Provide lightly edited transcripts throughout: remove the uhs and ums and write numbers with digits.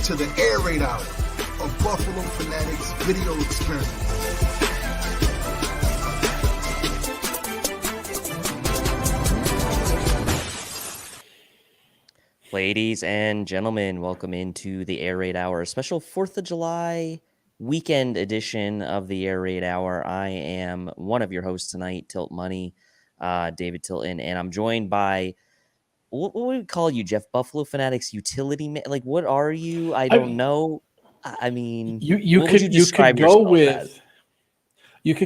to the Air Raid Hour, a Buffalo Fanatics video experience. Ladies and gentlemen, welcome into the Air Raid Hour, a special 4th of July weekend edition of the Air Raid Hour. I am one of your hosts tonight, Tilt Money, David Tilton, and I'm joined by, what would we call you, Jeff? Buffalo Fanatics utility man? Like, what are you? I don't know. I mean, you could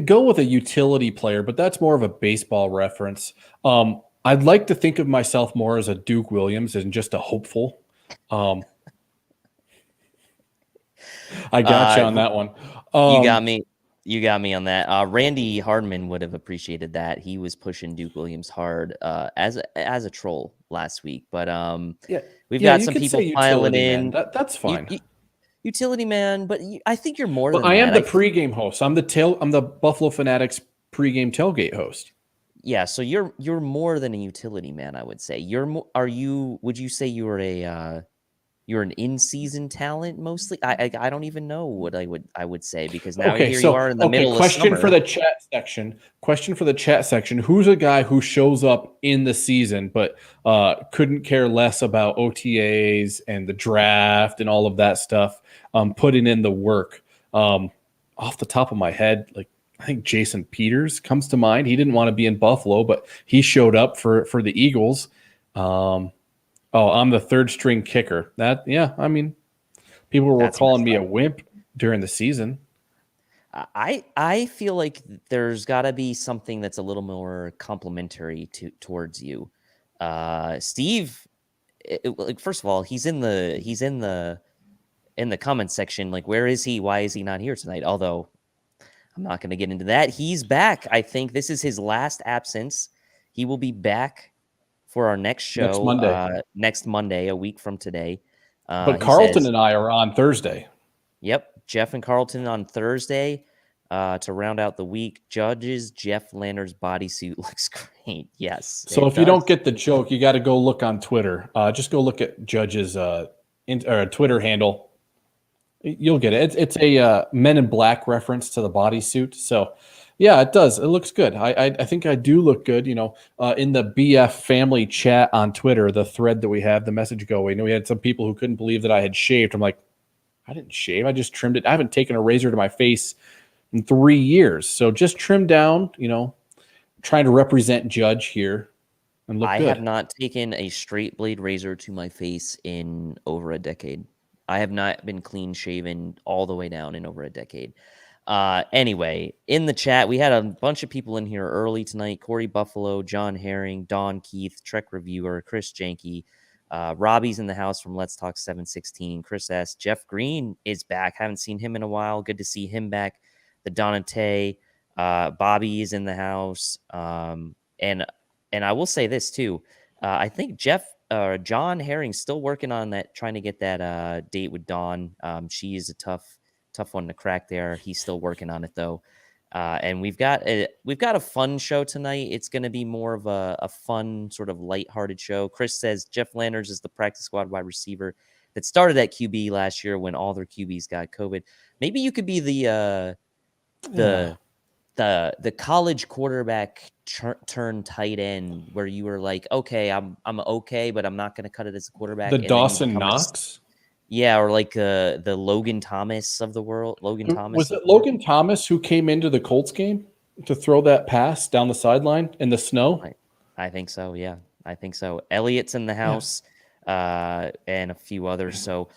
go with a utility player, but that's more of a baseball reference. I'd like to think of myself more as a Duke Williams and just a hopeful. I got you on that one. You got me. You got me on that. Randy Hardman would have appreciated that. He was pushing Duke Williams hard as a troll last week. But we've got some people piling in. That's fine. Utility man, but I think you're more than that. I am the pregame host. I'm the Buffalo Fanatics pregame tailgate host. Yeah, so you're more than a utility man, I would say. Would you say you're you're an in-season talent mostly? I don't even know what I would say, because now you are in the middle of summer. Question for the chat section. Who's a guy who shows up in the season but couldn't care less about OTAs and the draft and all of that stuff, putting in the work? Off the top of my head, like, I think Jason Peters comes to mind. He didn't want to be in Buffalo, but he showed up for the Eagles. I'm the third string kicker. People were calling me a wimp during the season. I feel like there's got to be something that's a little more complimentary towards you. Steve, like, first of all, he's in the comment section. Like, where is he? Why is he not here tonight? Although I'm not going to get into that. He's back. I think this is his last absence. He will be back for our next show next Monday, a week from today. But Carlton and I are on Thursday. Yep, Jeff and Carlton on Thursday to round out the week. Judge's Jeff Lander's bodysuit looks great. Yes. So if you don't get the joke, you got to go look on Twitter. Just go look at Judge's Twitter handle. You'll get it. It's a Men in Black reference to the bodysuit. So, yeah, it does. It looks good. I think I do look good. In the BF family chat on Twitter, the thread that we have, the message going. We had some people who couldn't believe that I had shaved. I'm like, I didn't shave. I just trimmed it. I haven't taken a razor to my face in 3 years. So just trim down, trying to represent Judge here and look good. I have not taken a straight blade razor to my face in over a decade. I have not been clean shaven all the way down in over a decade. Anyway, in the chat, we had a bunch of people in here early tonight. Corey Buffalo, John Herring, Don Keith, Trek Reviewer, Chris Janke, Robbie's in the house from Let's Talk 716, Chris S. Jeff Green is back. Haven't seen him in a while. Good to see him back. The Donate, Bobby is in the house. And I will say this too. I think John Herring's still working on that, trying to get that date with Dawn. She is a tough one to crack there. He's still working on it though. And we've got a fun show tonight. It's going to be more of a fun, sort of lighthearted show. Chris says Jeff Landers is the practice squad wide receiver that started at QB last year when all their QBs got COVID. Maybe you could be the college quarterback turn tight end, where you were like, okay, I'm okay, but I'm not going to cut it as a quarterback. The Dawson Knox. Yeah, or like the Logan Thomas of the world. Was it Logan Thomas who came into the Colts game to throw that pass down the sideline in the snow? I think so. Yeah, I think so. Elliott's in the house, and a few others. So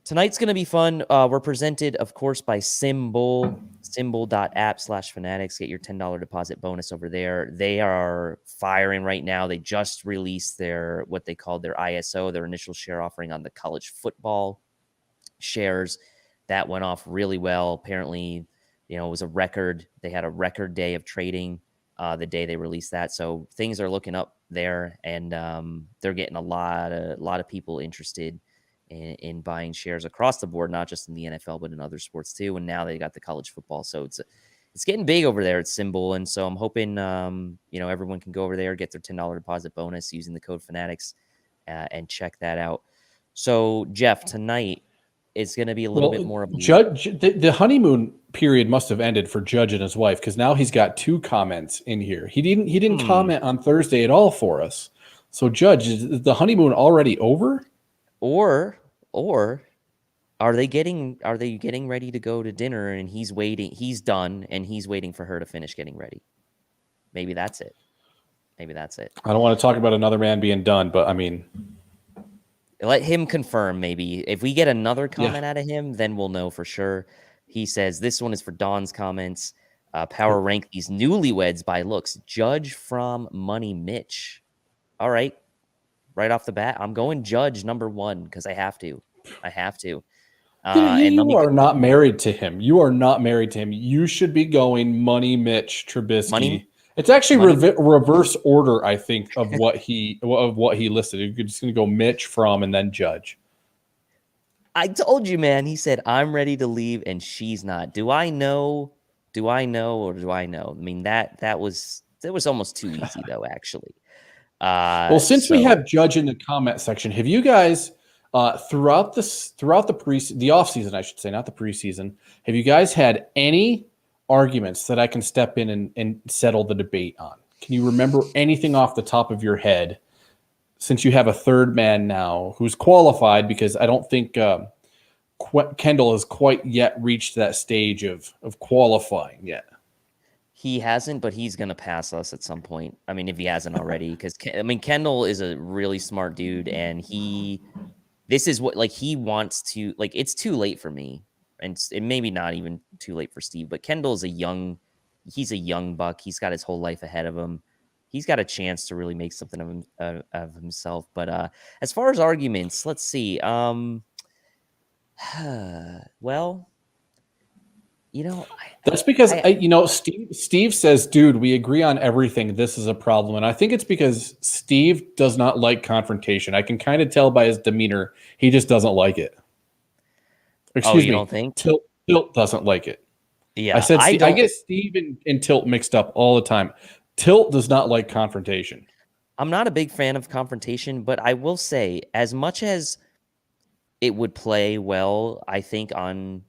tonight's going to be fun. We're presented, of course, by Symbol, symbol.app/fanatics. Get your $10 deposit bonus over there. They are firing right now. They just released what they called their ISO, their initial share offering on the college football shares. That went off really well. Apparently, it was a record. They had a record day of trading the day they released that. So things are looking up there, and they're getting a lot of people interested in buying shares across the board, not just in the NFL, but in other sports too. And now they got the college football. So it's getting big over there at Symbol. And so I'm hoping, everyone can go over there, get their $10 deposit bonus using the code Fanatics and check that out. So Jeff, tonight it's going to be a little bit more of a Judge. The honeymoon period must have ended for Judge and his wife, because now he's got 2 comments in here. He didn't comment on Thursday at all for us. So Judge, is the honeymoon already over? Or are they getting ready to go to dinner and he's done and he's waiting for her to finish getting ready? Maybe that's it. I don't want to talk about another man being done, but I mean, let him confirm. Maybe if we get another comment out of him, then we'll know for sure. He says this one is for Don's comments. Power rank these newlyweds by looks. Judge from Money Mitch. All right. Right off the bat, I'm going Judge number 1 because I have to. You are not married to him. You should be going Money Mitch Trubisky. It's actually reverse order, I think, of what he listed. You're just going to go Mitch from and then Judge. I told you, man. He said, I'm ready to leave and she's not. Do I know? I mean, that was almost too easy, though, actually. Since we have Judge in the comment section, have you guys throughout the offseason, I should say, not the preseason, have you guys had any arguments that I can step in and settle the debate on? Can you remember anything off the top of your head, since you have a third man now who's qualified? Because I don't think Kendall has quite yet reached that stage of qualifying yet. He hasn't, but he's going to pass us at some point. I mean, if he hasn't already, because Kendall is a really smart dude, and this is what, like, he wants to, like, it's too late for me, and it maybe not even too late for Steve, but Kendall is he's a young buck. He's got his whole life ahead of him. He's got a chance to really make something of himself. But as far as arguments, let's see. Well, that's because Steve says, dude, we agree on everything. This is a problem. And I think it's because Steve does not like confrontation. I can kind of tell by his demeanor. He just doesn't like it. Excuse me. Don't think? Tilt doesn't like it. Yeah. I get Steve and Tilt mixed up all the time. Tilt does not like confrontation. I'm not a big fan of confrontation, but I will say, as much as it would play well, I think, on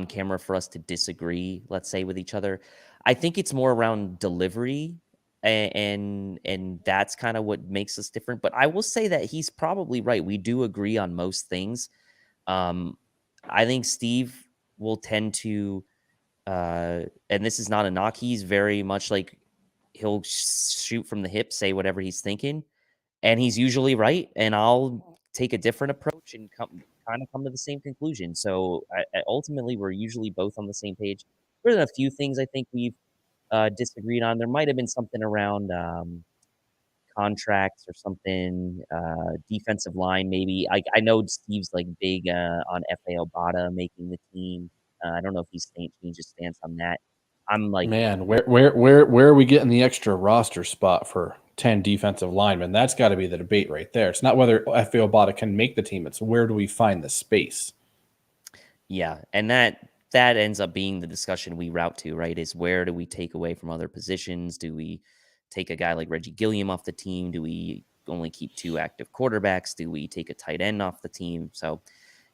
camera for us to disagree, let's say, with each other, I think it's more around delivery, and that's kind of what makes us different. But I will say that he's probably right. We do agree on most things. I think Steve will tend to, and this is not a knock, he's very much like, he'll shoot from the hip, say whatever he's thinking, and he's usually right. And I'll take a different approach and come to the same conclusion. So ultimately, we're usually both on the same page. There's a few things I think we've disagreed on. There might have been something around contracts or something, defensive line maybe. I know Steve's like big on F.A. Obata making the team. I don't know if he's changed his stance on that. I'm like, man, where are we getting the extra roster spot for 10 defensive linemen? That's got to be the debate right there. It's not whether F.A. Obata can make the team. It's where do we find the space? Yeah, and that ends up being the discussion we route to, right? Is where do we take away from other positions? Do we take a guy like Reggie Gilliam off the team? Do we only keep 2 active quarterbacks? Do we take a tight end off the team? So,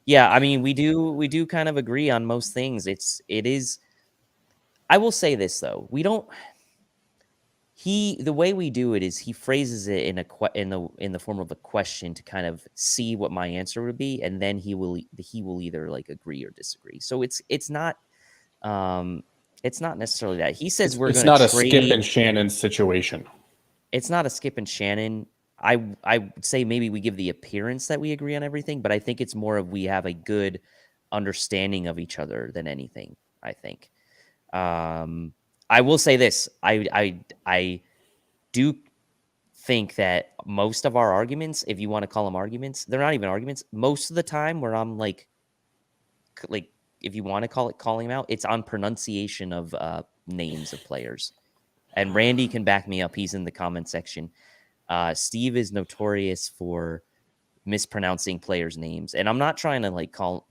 yeah, I mean, we do kind of agree on most things. It is. I will say this though, the way we do it is he phrases it in the form of a question to kind of see what my answer would be, and then he will either like agree or disagree. So it's not necessarily that he says it's not a Skip and Shannon situation. It's not a Skip and Shannon. I would say maybe we give the appearance that we agree on everything, but I think it's more of we have a good understanding of each other than anything. I think. I will say this. I do think that most of our arguments, if you want to call them arguments, they're not even arguments. Most of the time where I'm like if you want to call it calling them out, it's on pronunciation of names of players. And Randy can back me up. He's in the comment section. Steve is notorious for mispronouncing players' names. And I'm not trying to call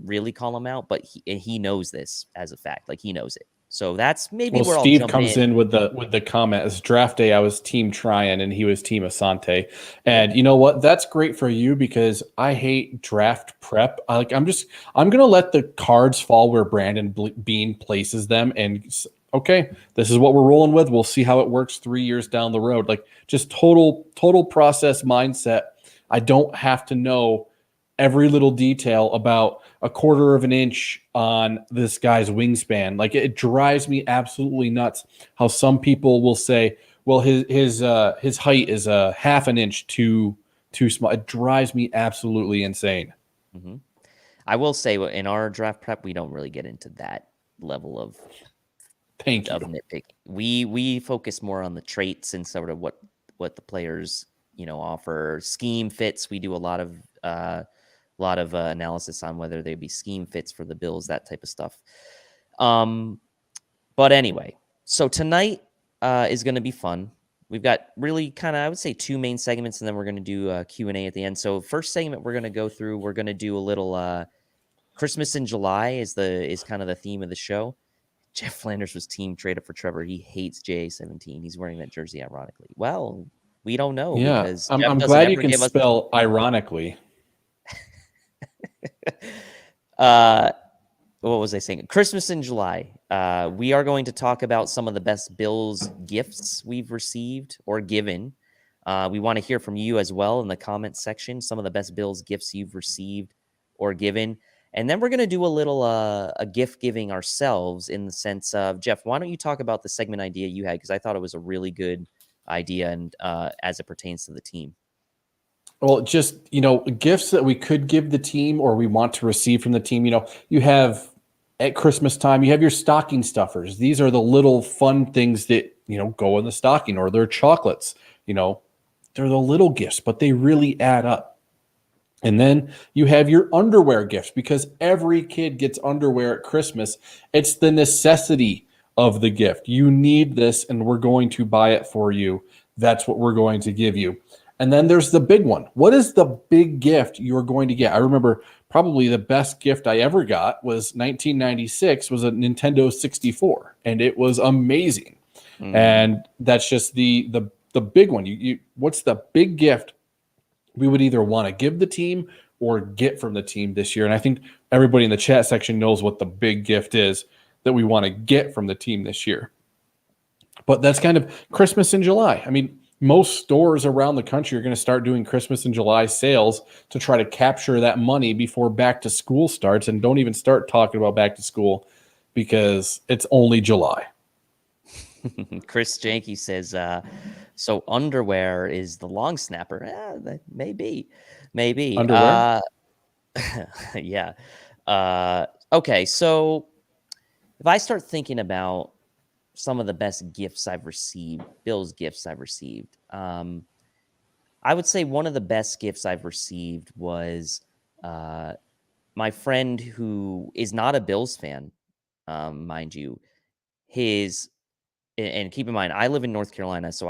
them out, but he knows this as a fact. Like, he knows it. So that's maybe Well, where I'll Steve jump comes in with the comment. As draft day, I was team Tryon and he was team Asante. And you know what? That's great for you because I hate draft prep. I'm gonna let the cards fall where Brandon Bean places them. And okay, this is what we're rolling with. We'll see how it works 3 years down the road. Like just total process mindset. I don't have to know every little detail about a quarter of an inch on this guy's wingspan. Like it drives me absolutely nuts how some people will say, well, his height is a half an inch too small. It drives me absolutely insane. Mm-hmm. I will say in our draft prep, we don't really get into that level of nitpicking. We focus more on the traits and sort of what the players, offer. Scheme fits. We do a lot of analysis on whether they be scheme fits for the Bills, that type of stuff. But anyway, so tonight is going to be fun. We've got really kind of, I would say, 2 main segments, and then we're going to do a Q&A at the end. So first segment we're going to go through, we're going to do a little Christmas in July is kind of the theme of the show. Jeff Flanders was team traded for Trevor. He hates JA-17. He's wearing that jersey, ironically. Well, we don't know because I'm Jeff glad you can spell ironically. What was I saying? Christmas in July. We are going to talk about some of the best Bills gifts we've received or given. We want to hear from you as well in the comments section, some of the best Bills gifts you've received or given. And then we're going to do a little a gift giving ourselves in the sense of, Jeff, why don't you talk about the segment idea you had? Because I thought it was a really good idea and as it pertains to the team. Well, just, gifts that we could give the team or we want to receive from the team. You have at Christmas time, you have your stocking stuffers. These are the little fun things that, go in the stocking, or they're chocolates. They're the little gifts, but they really add up. And then you have your underwear gifts because every kid gets underwear at Christmas. It's the necessity of the gift. You need this and we're going to buy it for you. That's what we're going to give you. And then there's the big one. What is the big gift you're going to get? I remember probably the best gift I ever got was 1996 was a Nintendo 64, and it was amazing. And that's just the big one. What's the big gift we would either want to give the team or get from the team this year? And I think everybody in the chat section knows what the big gift is that we want to get from the team this year. But that's kind of Christmas in July. I mean, most stores around the country are going to start doing Christmas in July sales to try to capture that money before back to school starts. And don't even start talking about back to school because it's only July. Chris Janke says, so underwear is the long snapper. Maybe. Underwear? Yeah. Okay, so if I start thinking about some of the best gifts I've received, Bills gifts I've received, I would say one of the best gifts I've received was my friend who is not a Bills fan, mind you. And keep in mind, I live in North Carolina, so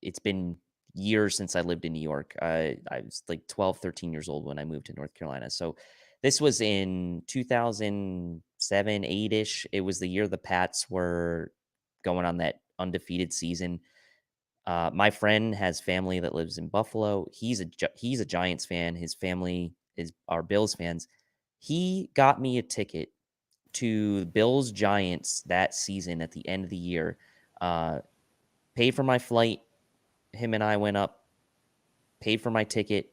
it's been years since I lived in New York. I was like 12, 13 years old when I moved to North Carolina. So this was in 2007, 8-ish. It was the year the Pats were going on that undefeated season. My friend has family that lives in Buffalo. He's a Giants fan. His family are Bills fans. He got me a ticket to Bills Giants that season at the end of the year. Paid for my flight. Him and I went up, paid for my ticket,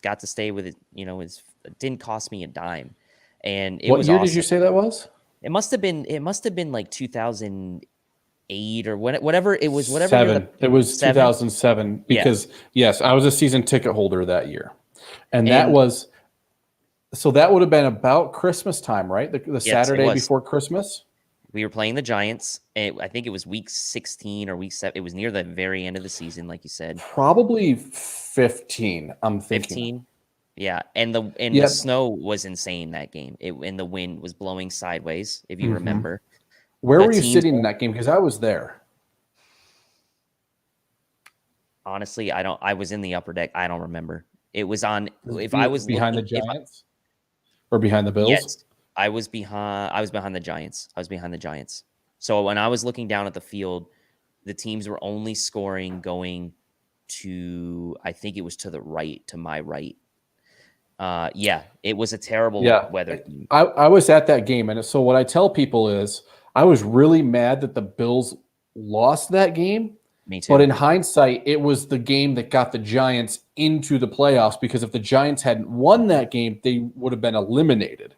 got to stay with it. It didn't cost me a dime. And it what was year awesome. Did you say that was? It must have been like 2008 or whatever it was. Whatever. It was 2007 because yes, I was a season ticket holder that year, and that was. So that would have been about Christmas time, right? The Saturday before Christmas. We were playing the Giants, and I think it was week 16 or week 7. It was near the very end of the season, like you said. Probably 15. I'm thinking 15. Yeah, and the snow was insane that game. And the wind was blowing sideways, if you remember. Where were you sitting in that game? Because I was there. Honestly, I was in the upper deck. I don't remember. It was on. If I was behind the Giants or behind the Bills. Yes, I was behind the Giants. I was behind the Giants. So when I was looking down at the field, the teams were only scoring going to, I think it was to the right, to my right. Yeah, it was a terrible weather game. I was at that game, and so what I tell people is I was really mad that the Bills lost that game. Me too. But in hindsight, it was the game that got the Giants into the playoffs, because if the Giants hadn't won that game, they would have been eliminated.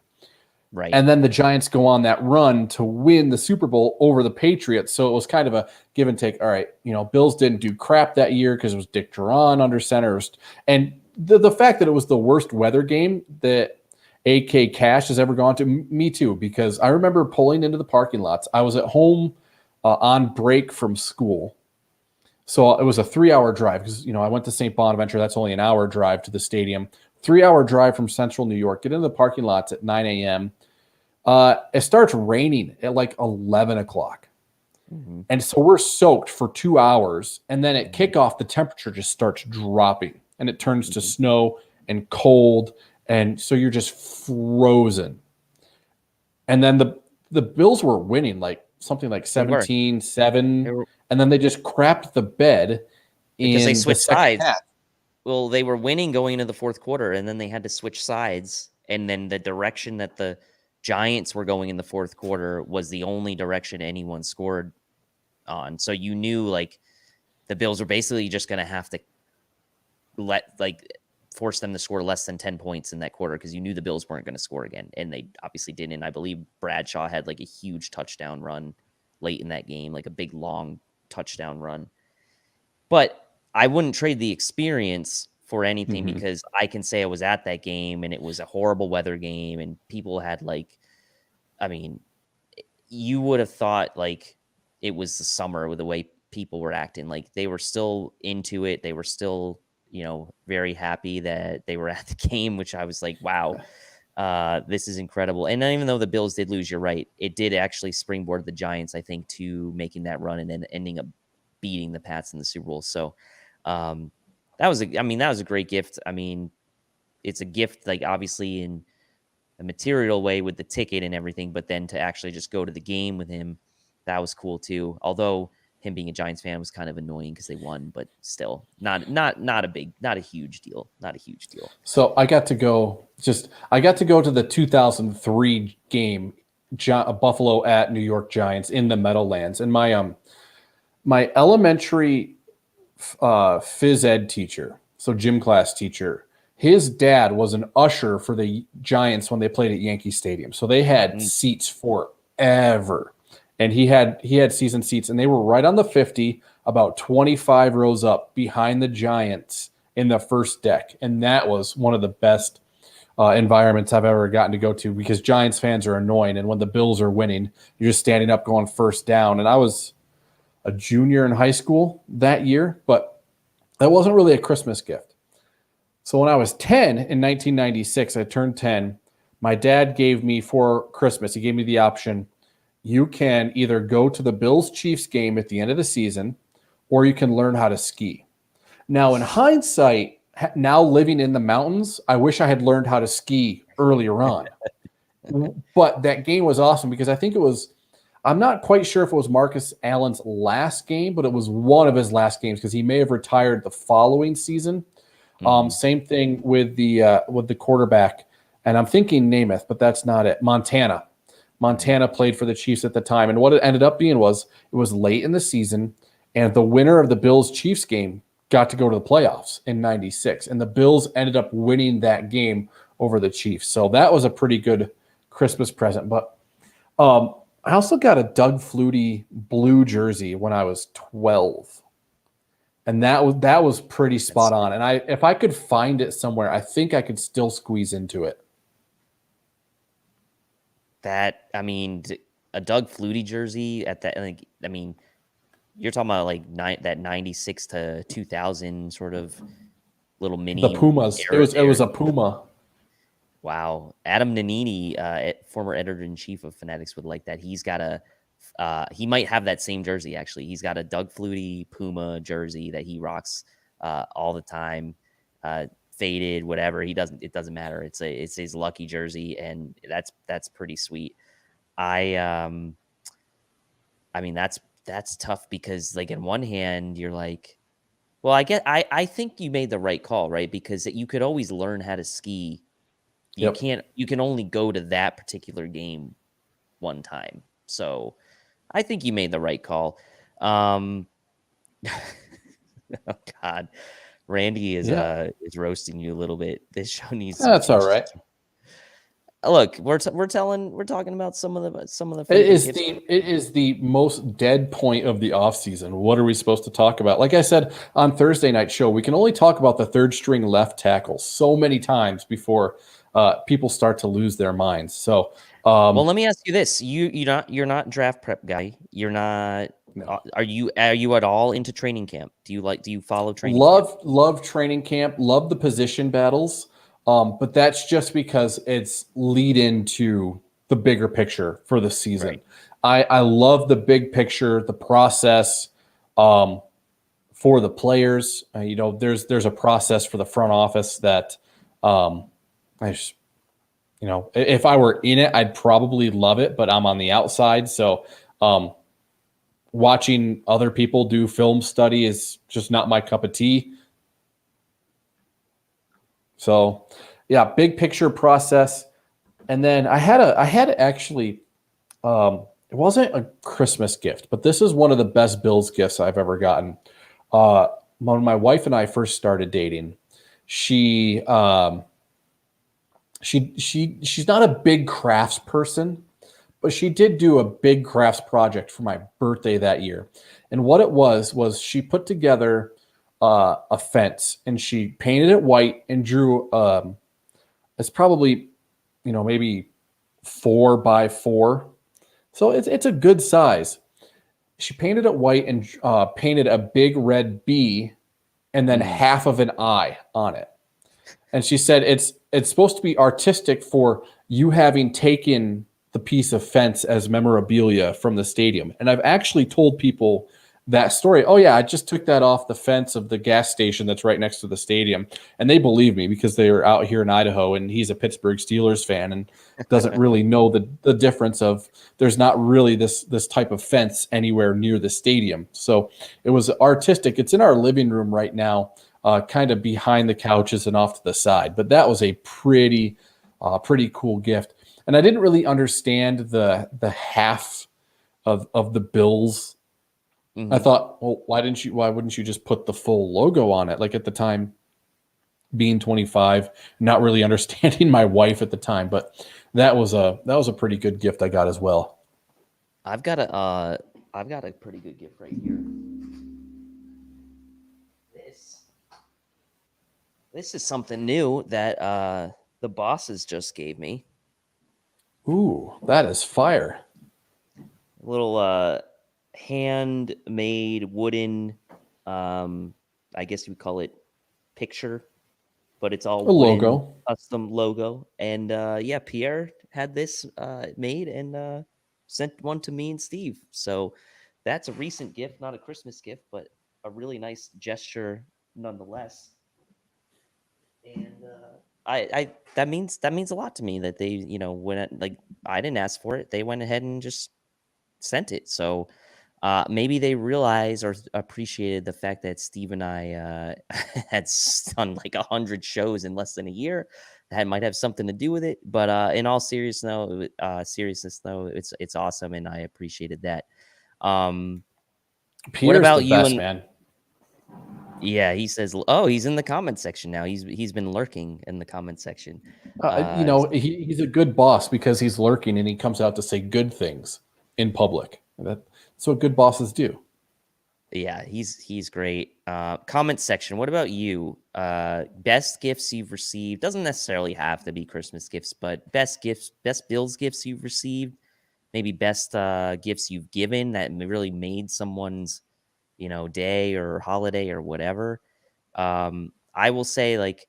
Right. And then the Giants go on that run to win the Super Bowl over the Patriots. So it was kind of a give and take. All right, Bills didn't do crap that year because it was Dick Duran under center. And the fact that it was the worst weather game that AK Cash has ever gone to, me too, because I remember pulling into the parking lots. I was at home on break from school. So it was a 3-hour drive because, I went to St. Bonaventure. That's only an hour drive to the stadium. 3-hour drive from central New York. Get into the parking lots at 9 a.m. It starts raining at like 11 o'clock. Mm-hmm. And so we're soaked for 2 hours. And then at kickoff, the temperature just starts dropping. And it turns to snow and cold. And so you're just frozen. And then the Bills were winning like something like 17-7. And then they just crapped the bed because they switched sides. Half. Well, they were winning going into the fourth quarter, and then they had to switch sides. And then the direction that the Giants were going in the fourth quarter was the only direction anyone scored on. So you knew like the Bills were basically just going to have to force them to score less than 10 points in that quarter, because you knew the Bills weren't going to score again. And they obviously didn't. And I believe Bradshaw had like a huge touchdown run late in that game, like a big long touchdown run. But I wouldn't trade the experience for anything, because I can say I was at that game and it was a horrible weather game, and people had you would have thought like it was the summer with the way people were acting. Like they were still into it. They were still, very happy that they were at the game, which I was like, wow, this is incredible. And even though the Bills did lose, you're right, it did actually springboard the Giants, I think, to making that run and then ending up beating the Pats in the Super Bowl. So that was a great gift. I mean, it's a gift, like obviously in a material way with the ticket and everything, but then to actually just go to the game with him, that was cool too. Although him being a Giants fan was kind of annoying because they won, but still not a huge deal. Not a huge deal. So I got to go to the 2003 game, Buffalo at New York Giants in the Meadowlands, and my elementary phys ed teacher, so gym class teacher, his dad was an usher for the Giants when they played at Yankee Stadium. So they had seats forever. And he had season seats, and they were right on the 50, about 25 rows up behind the Giants in the first deck. And that was one of the best environments I've ever gotten to go to, because Giants fans are annoying. And when the Bills are winning, you're just standing up going first down. And I was a junior in high school that year, but that wasn't really a Christmas gift. So when I was 10 in 1996, I turned 10. My dad gave me for Christmas, he gave me the option, you can either go to the Bills-Chiefs game at the end of the season, or you can learn how to ski. Now, in hindsight, now living in the mountains, I wish I had learned how to ski earlier on. But that game was awesome because I think it was, I'm not quite sure if it was Marcus Allen's last game, but it was one of his last games because he may have retired the following season. Same thing with the quarterback. And I'm thinking Namath, but that's not it. Montana played for the Chiefs at the time. And what it ended up being was it was late in the season, and the winner of the Bills-Chiefs game got to go to the playoffs in 96. And the Bills ended up winning that game over the Chiefs. So that was a pretty good Christmas present. But I also got a Doug Flutie blue jersey when I was 12. And that was pretty spot on. And if I could find it somewhere, I think I could still squeeze into it. A Doug Flutie jersey at that, you're talking about like that 96 to 2000 sort of little mini. The Pumas. It was a Puma. Wow. Adam Nanini, former editor-in-chief of Fanatics, would like that. He's got he might have that same jersey, actually. He's got a Doug Flutie Puma jersey that he rocks all the time. faded, whatever. It doesn't matter. It's his lucky jersey, and that's pretty sweet. I mean that's tough because like in one hand you're like, well, I think you made the right call, right? Because you could always learn how to ski. Yep. You can only go to that particular game one time. So I think you made the right call. Oh God. Randy is roasting you a little bit. This show needs some That's all right. Look, we're talking about some of the It favorite is gifts. it is the most dead point of the offseason. What are we supposed to talk about? Like I said on Thursday night show, we can only talk about the third string left tackle so many times before people start to lose their minds. So, Well, let me ask you this: you're not draft prep guy. You're not. No. Are you at all into training camp? Do you follow training camp? Love training camp. Love the position battles. But that's just because it's lead into the bigger picture for the season. Right. I love the big picture, the process for the players. There's a process for the front office that I just, if I were in it, I'd probably love it, but I'm on the outside. So watching other people do film study is just not my cup of tea. So, yeah, big picture process, and then I had actually, it wasn't a Christmas gift, but this is one of the best Bills gifts I've ever gotten. When my wife and I first started dating, she's not a big crafts person, but she did do a big crafts project for my birthday that year, and what it was she put together a fence and she painted it white and drew it's probably maybe 4x4, so it's a good size. She painted it white and painted a big red B and then half of an eye on it, and she said it's supposed to be artistic for you having taken the piece of fence as memorabilia from the stadium. And I've actually told people that story. Oh yeah, I just took that off the fence of the gas station that's right next to the stadium. And they believe me because they were out here in Idaho and he's a Pittsburgh Steelers fan and doesn't really know the difference of there's not really this type of fence anywhere near the stadium. So it was artistic. It's in our living room right now, kind of behind the couches and off to the side. But that was a pretty cool gift. And I didn't really understand the half of the Bills. I thought, well, why wouldn't you just put the full logo on it? Like at the time, being 25, not really understanding my wife at the time, but that was a pretty good gift I got as well. I've got a pretty good gift right here. This is something new that the bosses just gave me. Ooh, that is fire. A little handmade wooden, I guess you would call it picture, but it's all a wooden, logo, custom logo. And Pierre had this made and sent one to me and Steve. So that's a recent gift, not a Christmas gift, but a really nice gesture nonetheless. And I that means a lot to me that they, I didn't ask for it. They went ahead and just sent it. So maybe they realized or appreciated the fact that Steve and I had done like 100 shows in less than a year. That might have something to do with it. But in all seriousness, though, it's awesome, and I appreciated that. Pierre's what about the you? Best, man. Yeah, he says, "Oh, he's in the comment section now. He's been lurking in the comment section." He's a good boss because he's lurking and he comes out to say good things in public. That's what good bosses do. Yeah, he's great. Comment section. What about you? Best gifts you've received doesn't necessarily have to be Christmas gifts, but best Bills gifts you've received. Maybe best gifts you've given that really made someone's day or holiday or whatever. I will say like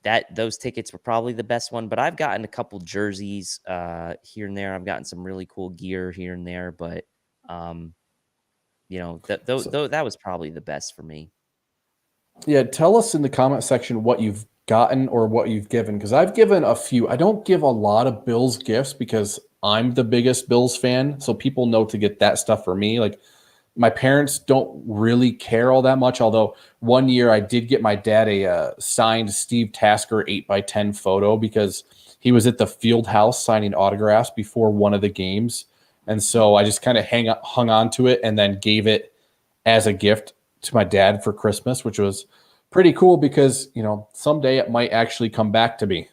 that those tickets were probably the best one, but I've gotten a couple jerseys here and there. I've gotten some really cool gear here and there, but that was probably the best for me. Yeah, tell us in the comment section what you've gotten or what you've given, because I've given a few. I don't give a lot of Bills gifts because I'm the biggest Bills fan, so people know to get that stuff for me. Like my parents don't really care all that much. Although one year I did get my dad a signed Steve Tasker 8x10 photo because he was at the field house signing autographs before one of the games, and so I just kind of hung on to it and then gave it as a gift to my dad for Christmas, which was pretty cool because, someday it might actually come back to me.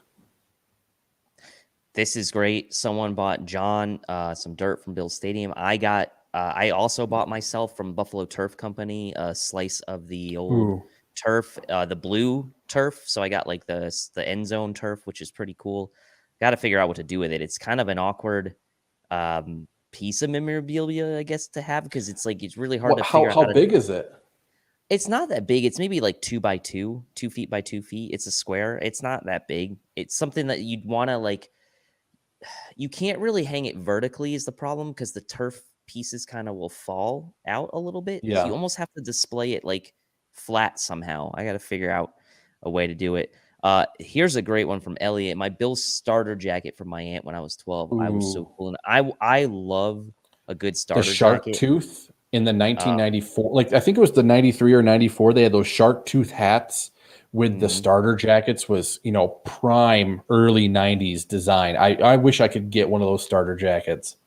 This is great. Someone bought John some dirt from Bill's Stadium. I also bought myself from Buffalo Turf Company a slice of the old turf, the blue turf. So I got like the end zone turf, which is pretty cool. Got to figure out what to do with it. It's kind of an awkward piece of memorabilia, I guess, to have because it's really hard to figure out. How big is it? It's not that big. It's maybe like 2 by 2, 2 feet by 2 feet. It's a square. It's not that big. It's something that you'd want to you can't really hang it vertically is the problem because the turf pieces kind of will fall out a little bit. Yeah. So you almost have to display it flat somehow. I got to figure out a way to do it. Here's a great one from Elliot. My Bills starter jacket from my aunt when I was 12. I was so cool. And I love a good starter jacket. The shark jacket. tooth in the 1994, I think it was the 93 or 94. They had those shark tooth hats with the starter jackets was, prime early 90s design. I wish I could get one of those starter jackets.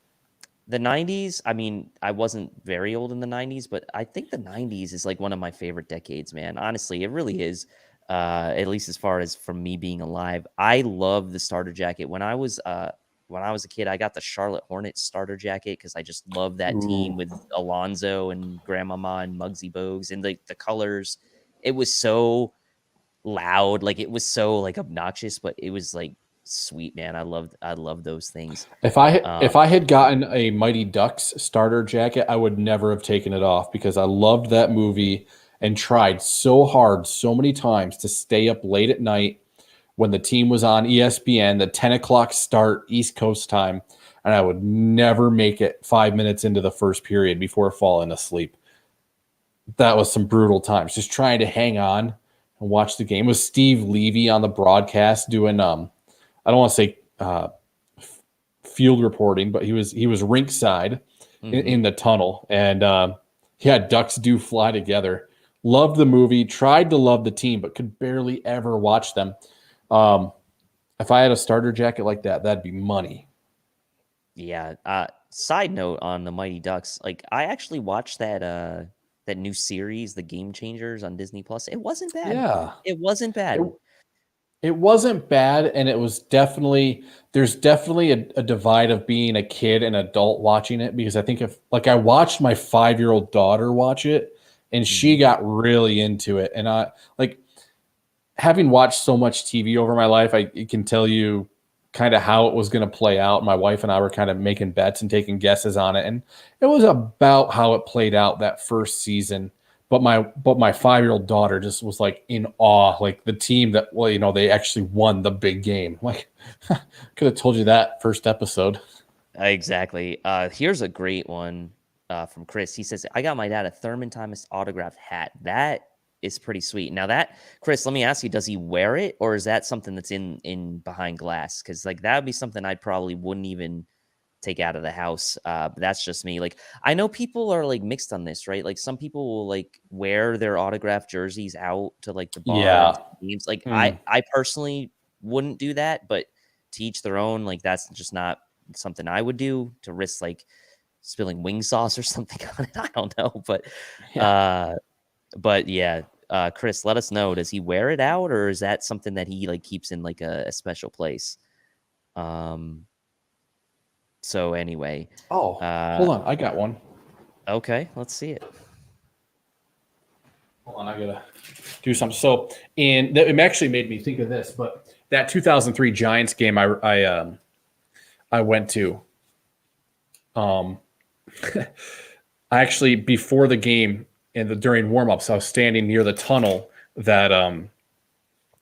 The 90s, I mean, I wasn't very old in the 90s, but I think the 90s is one of my favorite decades, man. Honestly, it really is. At least as far as from me being alive, I love the starter jacket. When I was a kid, I got the Charlotte Hornets starter jacket because I just love that team with Alonzo and Grandmama and Muggsy Bogues and the colors. It was so loud, it was so obnoxious, but it was sweet, man. I loved those things. If I had gotten a Mighty Ducks starter jacket, I would never have taken it off because I loved that movie and tried so hard so many times to stay up late at night when the team was on ESPN, the 10 o'clock start East Coast time, and I would never make it 5 minutes into the first period before falling asleep. That was some brutal times, just trying to hang on and watch the game. It was Steve Levy on the broadcast doing, I don't want to say field reporting, but he was rinkside in the tunnel, and Ducks do fly together. Loved the movie, tried to love the team, but could barely ever watch them. If I had a starter jacket like that, that'd be money. Yeah. Side note on the Mighty Ducks, I actually watched that new series, The Game Changers on Disney Plus. It wasn't bad. Yeah. It wasn't bad. It wasn't bad, and there's definitely a divide of being a kid and adult watching it, because I think I watched my 5-year-old daughter watch it, and she got really into it. And I having watched so much TV over my life, I can tell you kind of how it was going to play out. My wife and I were kind of making bets and taking guesses on it, and it was about how it played out that first season. But my 5-year-old daughter just was in awe, the team that, they actually won the big game. Could have told you that first episode. Exactly. Here's a great one from Chris. He says, I got my dad a Thurman Thomas autographed hat. That is pretty sweet. Now that, Chris, let me ask you, does he wear it, or is that something that's in behind glass? Because that would be something I probably wouldn't even take out of the house. But that's just me. I know people are mixed on this, right? Some people will wear their autographed jerseys out to the bar games. I personally wouldn't do that, but to each their own. That's just not something I would do, to risk spilling wing sauce or something on it. I don't know, but yeah. Chris, let us know. Does he wear it out, or is that something that he keeps in a special place? So anyway. Hold on. I got one. Okay, let's see it. Hold on, I gotta do something. So, it actually made me think of this, but that 2003 Giants game I went to. I actually, before the game and during warmups, I was standing near the tunnel that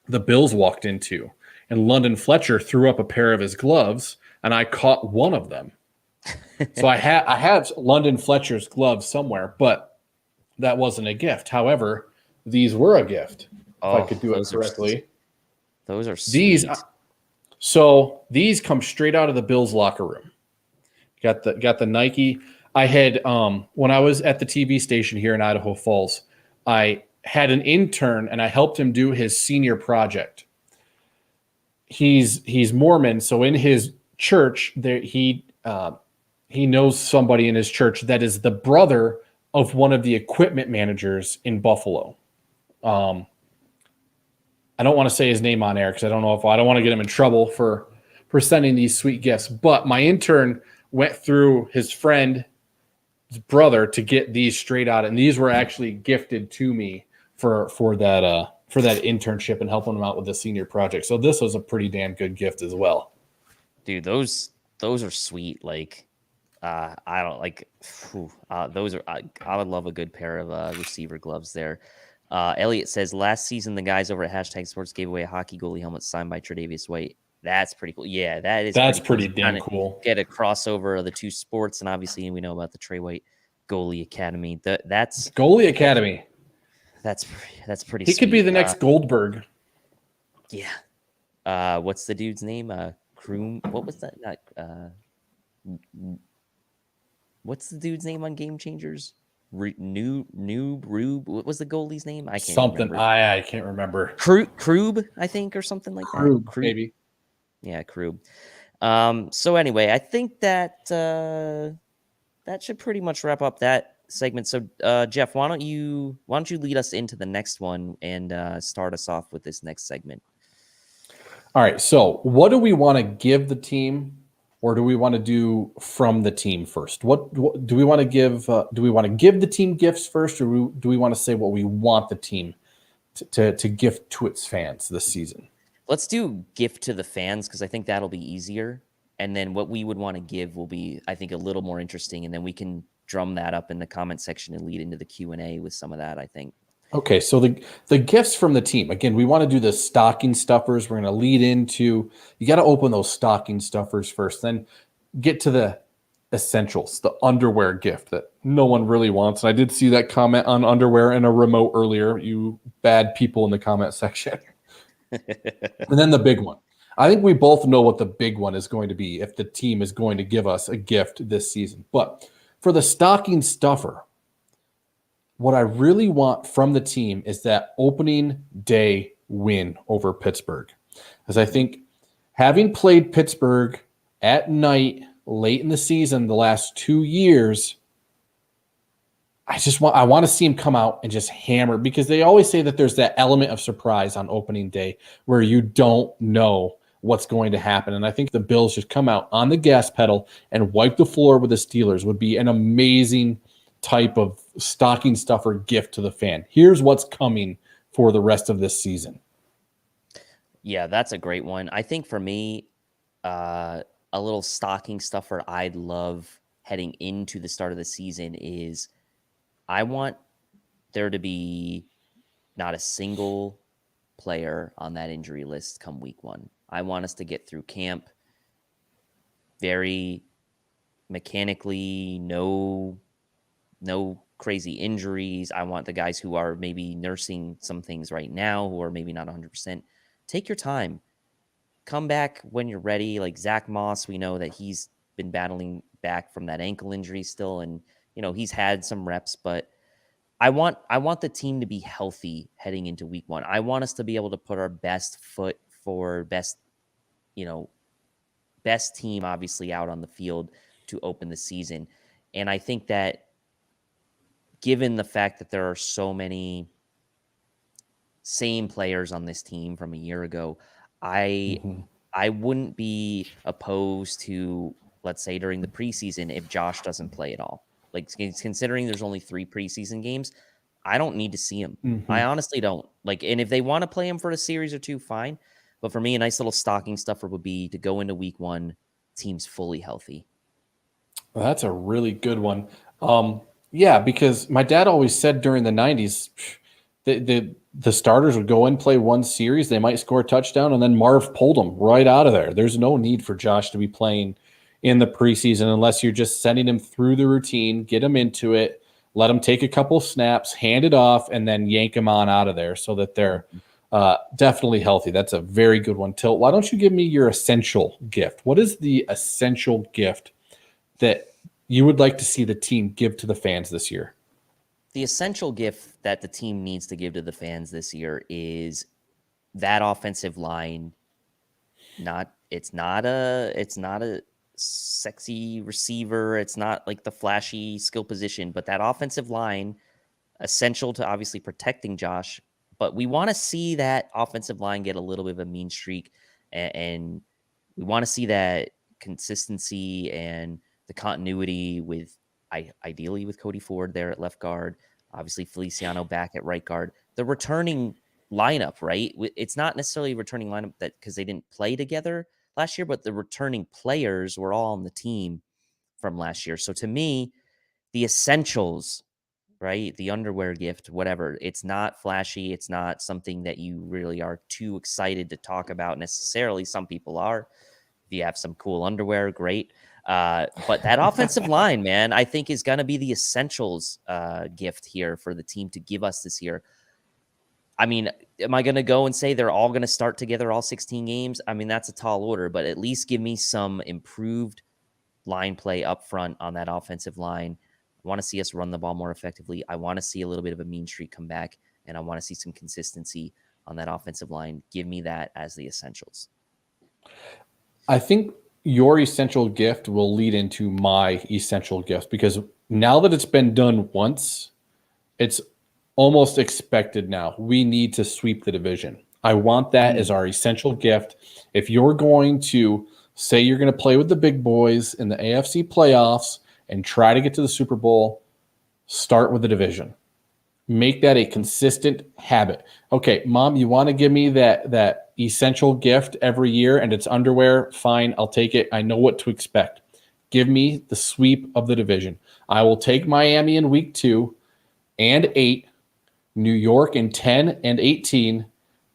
the Bills walked into, and London Fletcher threw up a pair of his gloves, and I caught one of them. So I have London Fletcher's gloves somewhere, but that wasn't a gift. However, these were a gift. If I Oh, could do it correctly. Those are sweet. These come straight out of the Bills locker room. Got the Nike. I had when I was at the TV station here in Idaho Falls, I had an intern and I helped him do his senior project. He's Mormon, so in his church there he knows somebody in his church that is the brother of one of the equipment managers in Buffalo. I don't want to say his name on air because I don't want to get him in trouble for sending these sweet gifts. But my intern went through his friend's brother to get these straight out, and these were actually gifted to me for that internship and helping him out with the senior project. So this was a pretty damn good gift as well. Dude, those are sweet. Like, I don't like those are. I would love a good pair of receiver gloves there. Elliot says last season the guys over at Hashtag Sports gave away a hockey goalie helmet signed by Tre'Davious White. That's pretty cool. Yeah, that's pretty damn cool. Get a crossover of the two sports, and obviously we know about the Trey White Goalie Academy. That's Goalie Academy. That's pretty. He could be the next Goldberg. Yeah. What's the dude's name? Kroom. What was that? What's the dude's name on Game Changers? Rube. What was the goalie's name? I can't remember. I can't remember. Krub, I think, or something like that. Krub, maybe. Yeah, Krub. So anyway, I think that that should pretty much wrap up that segment. So Jeff, why don't you lead us into the next one and start us off with this next segment? All right. So what do we want to give the team, or do we want to do from the team first? What do we want to give? Do we want to give the team gifts first, or do we want to say what we want the team to gift to its fans this season? Let's do gift to the fans because I think that'll be easier. And then what we would want to give will be, I think, a little more interesting. And then we can drum that up in the comment section and lead into the Q&A with some of that, I think. Okay, so the gifts from the team. Again, we want to do the stocking stuffers. We're going to lead into, you got to open those stocking stuffers first, then get to the essentials, the underwear gift that no one really wants. And I did see that comment on underwear in a remote earlier, you bad people in the comment section. And then the big one. I think we both know what the big one is going to be if the team is going to give us a gift this season. But for the stocking stuffer, what I really want from the team is that opening day win over Pittsburgh. Because I think having played Pittsburgh at night late in the season the last 2 years, I want to see him come out and just hammer, because they always say that there's that element of surprise on opening day where you don't know what's going to happen. And I think the Bills just come out on the gas pedal and wipe the floor with the Steelers would be an amazing type of stocking stuffer gift to the fan. Here's what's coming for the rest of this season. Yeah, that's a great one. I think for me, a little stocking stuffer I'd love heading into the start of the season is I want there to be not a single player on that injury list come week one. I want us to get through camp very mechanically, no crazy injuries. I want the guys who are maybe nursing some things right now, who are maybe not 100%. Take your time. Come back when you're ready. Like Zach Moss, we know that he's been battling back from that ankle injury still, and he's had some reps, but I want the team to be healthy heading into week one. I want us to be able to put our best foot for best team obviously out on the field to open the season. And I think that given the fact that there are so many same players on this team from a year ago, I wouldn't be opposed to, let's say during the preseason, if Josh doesn't play at all. Like, considering there's only 3 preseason games, I don't need to see him. I honestly don't. Like, and if they want to play him for a series or 2, fine. But for me, a nice little stocking stuffer would be to go into week one, team's fully healthy. Well, that's a really good one. Yeah, because my dad always said during the 90s, the starters would go in, play one series, they might score a touchdown, and then Marv pulled them right out of there. There's no need for Josh to be playing in the preseason unless you're just sending him through the routine, get him into it, let them take a couple snaps, hand it off, and then yank them on out of there so that they're definitely healthy. That's a very good one. Tilt, why don't you give me your essential gift? What is the essential gift that you would like to see the team give to the fans this year? The essential gift that the team needs to give to the fans this year is that offensive line. It's not a sexy receiver. It's not like the flashy skill position, but that offensive line, essential to obviously protecting Josh. But we want to see that offensive line get a little bit of a mean streak, and we want to see that consistency and the continuity with ideally with Cody Ford there at left guard, obviously Feliciano back at right guard. The returning lineup, right? It's not necessarily a returning lineup that because they didn't play together last year, but the returning players were all on the team from last year. So to me, the essentials, right? The underwear gift, whatever. It's not flashy. It's not something that you really are too excited to talk about necessarily. Some people are. If you have some cool underwear, great. But that offensive line, man, I think is going to be the essentials gift here for the team to give us this year. I mean, am I going to go and say they're all going to start together all 16 games? I mean, that's a tall order, but at least give me some improved line play up front on that offensive line. I want to see us run the ball more effectively. I want to see a little bit of a mean streak come back, and I want to see some consistency on that offensive line. Give me that as the essentials. I think your essential gift will lead into my essential gift because now that it's been done once, it's almost expected now. We need to sweep the division. I want that as our essential gift. If you're going to say you're going to play with the big boys in the AFC playoffs and try to get to the Super Bowl, start with the division. Make that a consistent habit. Okay, Mom, you want to give me that essential gift every year and it's underwear? Fine, I'll take it. I know what to expect. Give me the sweep of the division. I will take Miami in week 2 and 8, New York in 10 and 18,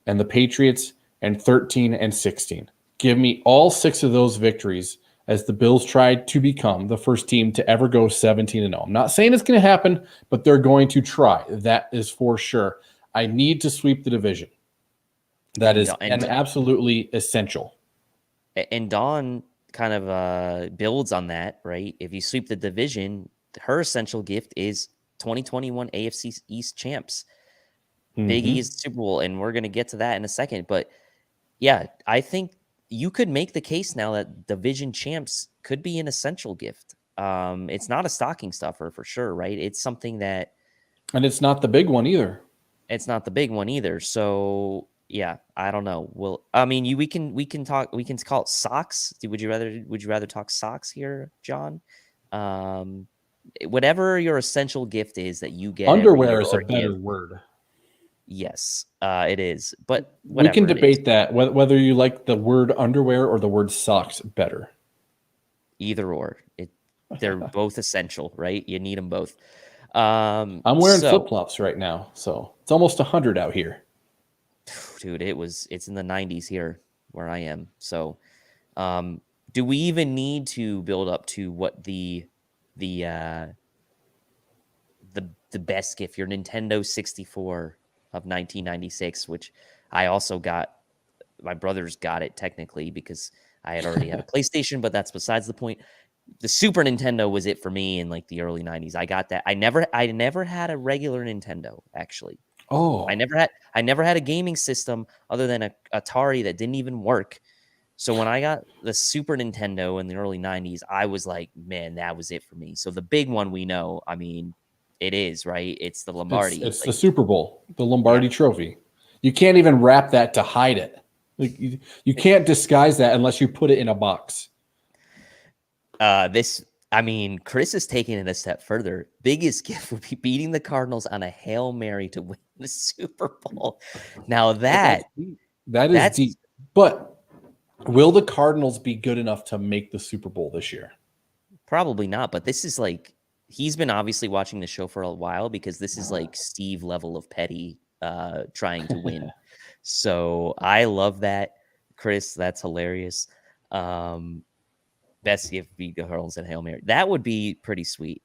and the Patriots in 13 and 16. Give me all 6 of those victories as the Bills tried to become the first team to ever go 17-0. I'm not saying it's going to happen, but they're going to try. That is for sure. I need to sweep the division. That is absolutely essential. And Dawn kind of builds on that, right? If you sweep the division, her essential gift is 2021 AFC East champs. Big East Super Bowl, and we're going to get to that in a second. But yeah, I think you could make the case now that division champs could be an essential gift. It's not a stocking stuffer for sure, right? It's something that, and it's not the big one either. It's not the big one either. So yeah, I don't know. Well, I mean, we can call it socks. Would you rather talk socks here, John? Whatever your essential gift is that you get. Underwear is a better word. Yes, it is. But we can debate that whether you like the word underwear or the word socks better. Either or, they're both essential, right? You need them both. I'm wearing flip-flops right now, so it's almost 100 out here. Dude, it's in the 90s here where I am. So, do we even need to build up to what the best gift, your Nintendo 64 of 1996, which I also got? My brothers got it technically because I had already had a PlayStation, but that's besides the point. The Super Nintendo was it for me in like the early 90s. I got that. I never had a regular Nintendo, actually. Oh, I never had a gaming system other than a Atari that didn't even work. So when I got the Super Nintendo in the early 90s, I was like, man, that was it for me. So the big one we know, I mean, it is, right? It's the Lombardi. It's the Super Bowl, the Lombardi trophy. You can't even wrap that to hide it. Like you can't disguise that unless you put it in a box. Chris is taking it a step further. Biggest gift would be beating the Cardinals on a Hail Mary to win the Super Bowl. Now that is deep. But will the Cardinals be good enough to make the Super Bowl this year? Probably not, but this is like, he's been obviously watching the show for a while because this is like Steve level of petty trying to win. So I love that, Chris. That's hilarious. Best gift beat the Cardinals at Hail Mary. That would be pretty sweet.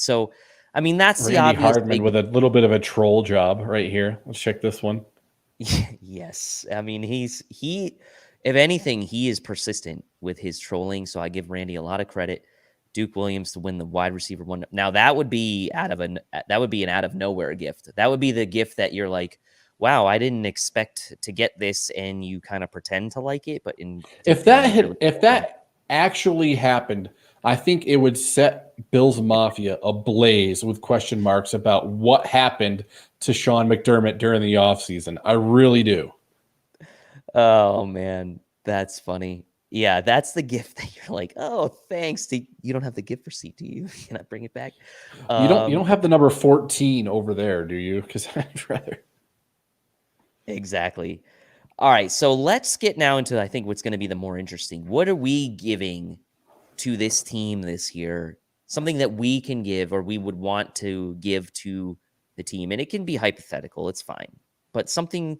So I mean, that's the Randy obvious Hardman with a little bit of a troll job right here. Let's check this one. Yes. I mean, if anything, he is persistent with his trolling. So I give Randy a lot of credit. Duke Williams to win the wide receiver one. Now that would be an out of nowhere gift. That would be the gift that you're like, wow, I didn't expect to get this, and you kind of pretend to like it. But if that actually happened, I think it would set Bills Mafia ablaze with question marks about what happened to Sean McDermott during the offseason. I really do. Oh man, that's funny. Yeah, that's the gift that you're like, oh, thanks. You don't have the gift receipt, do you? Can I bring it back? You don't have the number 14 over there, do you? Because I'd rather. Exactly. All right, so let's get now into, I think, what's going to be the more interesting. What are we giving to this team this year? Something that we can give or we would want to give to the team. And it can be hypothetical. It's fine. But something,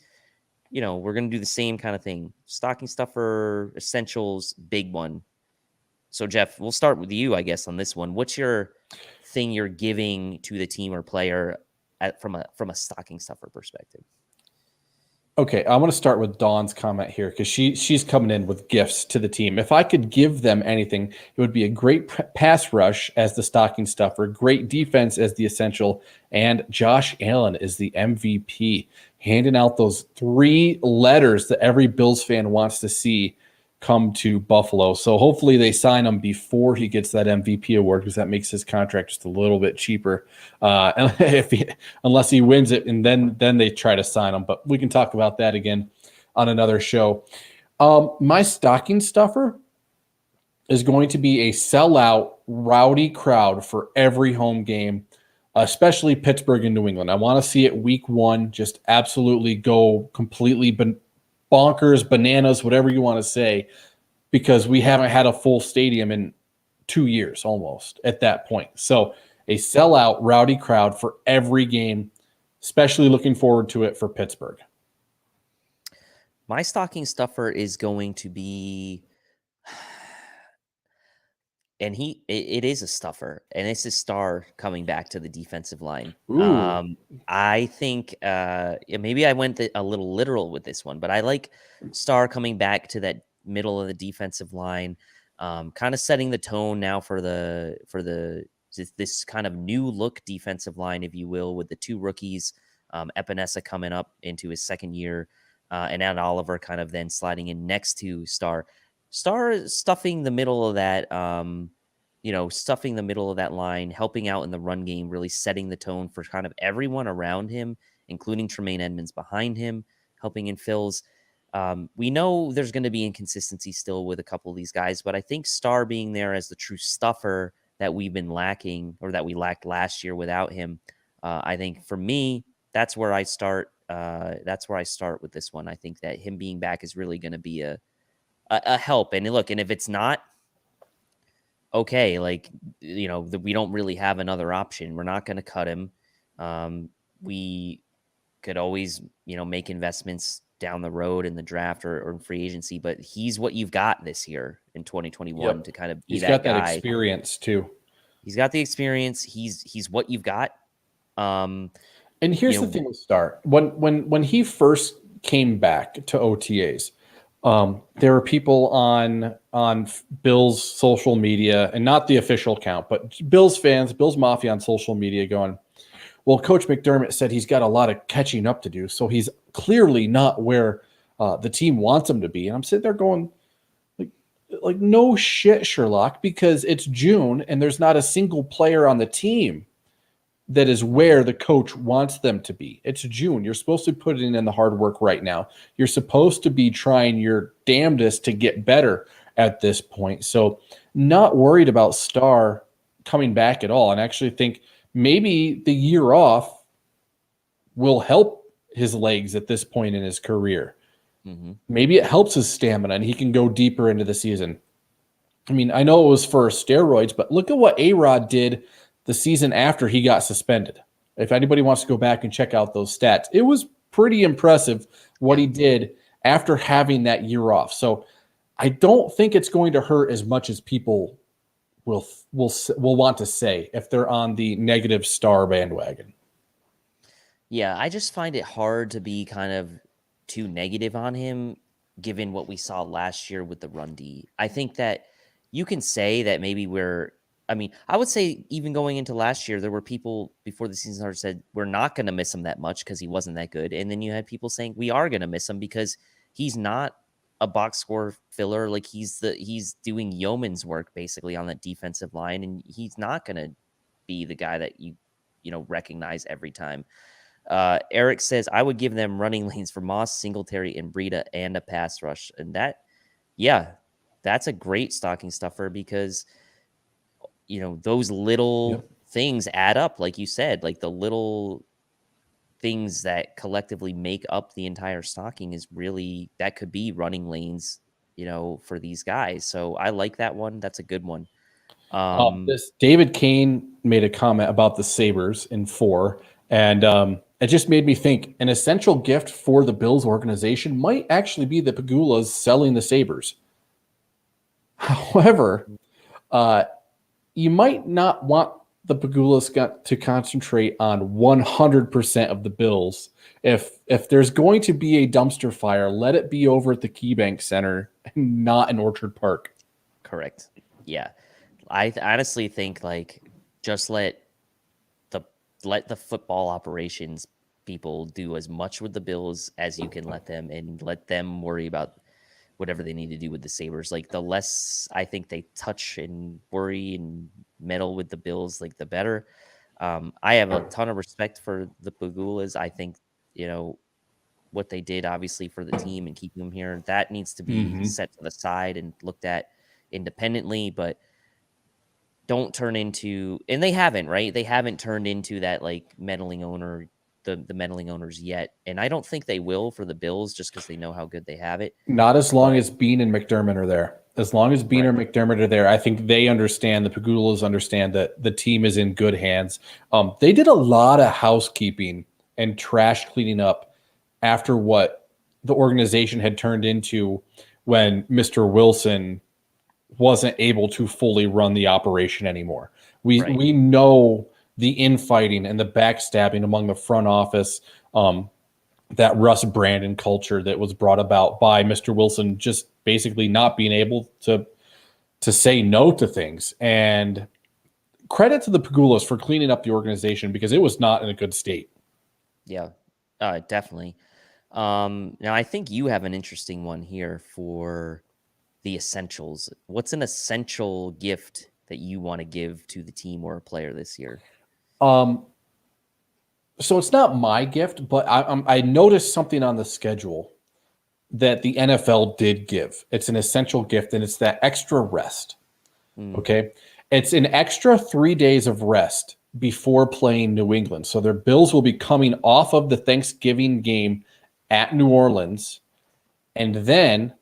we're going to do the same kind of thing. Stocking stuffer, essentials, big one. So, Jeff, we'll start with you, I guess, on this one. What's your thing you're giving to the team or player from a stocking stuffer perspective? Okay, I want to start with Dawn's comment here because she's coming in with gifts to the team. If I could give them anything, it would be a great pass rush as the stocking stuffer, great defense as the essential, and Josh Allen is the MVP, handing out those 3 letters that every Bills fan wants to see come to Buffalo. So hopefully they sign him before he gets that MVP award because that makes his contract just a little bit cheaper. Unless he wins it, and then they try to sign him. But we can talk about that again on another show. My stocking stuffer is going to be a sellout, rowdy crowd for every home game, especially Pittsburgh and New England. I want to see it week 1 just absolutely go completely bonkers, bananas, whatever you want to say, because we haven't had a full stadium in 2 years almost at that point. So a sellout, rowdy crowd for every game, especially looking forward to it for Pittsburgh. My stocking stuffer is going to be, and it is a stuffer, and it's a star coming back to the defensive line. I think maybe I went a little literal with this one, but I like Star coming back to that middle of the defensive line, kind of setting the tone now for this kind of new look defensive line, if you will, with the 2 rookies, Epinesa coming up into his second year, and Ed Oliver kind of then sliding in next to Star. Star stuffing the middle of that, stuffing the middle of that line, helping out in the run game, really setting the tone for kind of everyone around him, including Tremaine Edmonds behind him, helping in fills. We know there's going to be inconsistency still with a couple of these guys, but I think Star being there as the true stuffer that we've been lacking, or that we lacked last year without him, I think for me, that's where I start. That's where I start with this one. I think that him being back is really going to be a help. And look, and if it's not, okay, we don't really have another option. We're not going to cut him. We could always, make investments down the road in the draft or in free agency, but he's what you've got this year in 2021 to kind of be he's that got guy. that experience too. He's got the experience. He's what you've got. And here's the thing with Star. When he first came back to OTAs, there were people on Bills social media, and not the official account, but Bills fans, Bills Mafia on social media going, well, Coach McDermott said he's got a lot of catching up to do, so he's clearly not where the team wants him to be. And I'm sitting there going, like no shit, Sherlock, because it's June and there's not a single player on the team that is where the coach wants them to be. It's June. You're supposed to be putting in the hard work right now. You're supposed to be trying your damnedest to get better at this point. So not worried about Star coming back at all, and actually think maybe the year off will help his legs at this point in his career. Mm-hmm. Maybe it helps his stamina and he can go deeper into the season. I mean, I know it was for steroids, but look at what A-Rod did the season after he got suspended. If anybody wants to go back and check out those stats, it was pretty impressive what he did after having that year off. So I don't think it's going to hurt as much as people will want to say if they're on the negative star bandwagon. Yeah, I just find it hard to be kind of too negative on him, given what we saw last year with the run D. I think that you can say that maybe I would say even going into last year, there were people before the season started said we're not going to miss him that much because he wasn't that good. And then you had people saying we are going to miss him because he's not a box score filler. Like he's doing yeoman's work basically on that defensive line. And he's not going to be the guy that you recognize every time. Eric says, I would give them running lanes for Moss, Singletary, and Breida and a pass rush. And that's a great stocking stuffer because, those little things add up, like you said, like the little things that collectively make up the entire stocking is really, that could be running lanes, for these guys. So I like that one. That's a good one. This David Kane made a comment about the Sabres in 4, and it just made me think an essential gift for the Bills organization might actually be the Pegulas selling the Sabres. However, you might not want the Pegulas to concentrate on 100% of the Bills. If there's going to be a dumpster fire, let it be over at the KeyBank Center and not in Orchard Park. Correct. Yeah. I honestly think just let the football operations people do as much with the Bills as you can let them, and let them worry about whatever they need to do with the Sabres. Like the less I think they touch and worry and meddle with the Bills, the better. I have a ton of respect for the Pegulas. I think, what they did obviously for the team and keeping them here, that needs to be set to the side and looked at independently, but don't turn into, and they haven't, right? They haven't turned into that meddling owner, the meddling owners yet. And I don't think they will for the Bills just because they know how good they have it. Not as long as Bean and McDermott are there. As long as Bean or McDermott are there, I think they understand, the Pegulas understand that the team is in good hands. They did a lot of housekeeping and trash cleaning up after what the organization had turned into when Mr. Wilson wasn't able to fully run the operation anymore. We know the infighting and the backstabbing among the front office, that Russ Brandon culture that was brought about by Mr. Wilson just basically not being able to say no to things. And credit to the Pegulas for cleaning up the organization because it was not in a good state. Yeah, definitely. Now, I think you have an interesting one here for the essentials. What's an essential gift that you want to give to the team or a player this year? So it's not my gift, but I noticed something on the schedule that the NFL did give. It's an essential gift, and it's that extra rest. Okay. It's an extra 3 days of rest before playing New England. So their Bills will be coming off of the Thanksgiving game at New Orleans, and then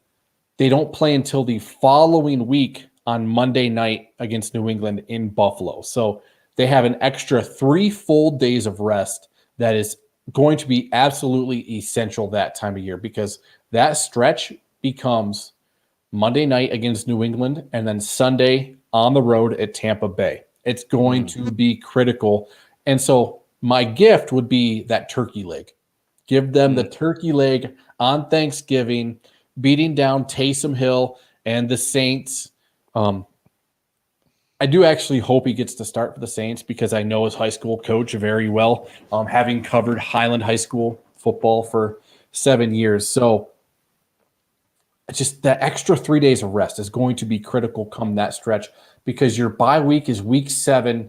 they don't play until the following week on Monday night against New England in Buffalo. So they have an extra 3 full days of rest that is going to be absolutely essential that time of year, because that stretch becomes Monday night against New England and then Sunday on the road at Tampa Bay. It's going to be critical. And so my gift would be that turkey leg. Give them the turkey leg on Thanksgiving, beating down Taysom Hill and the Saints. I do actually hope he gets to start for the Saints because I know his high school coach very well, having covered Highland High School football for 7 years. So just that extra 3 days of rest is going to be critical come that stretch, because your bye week is week 7.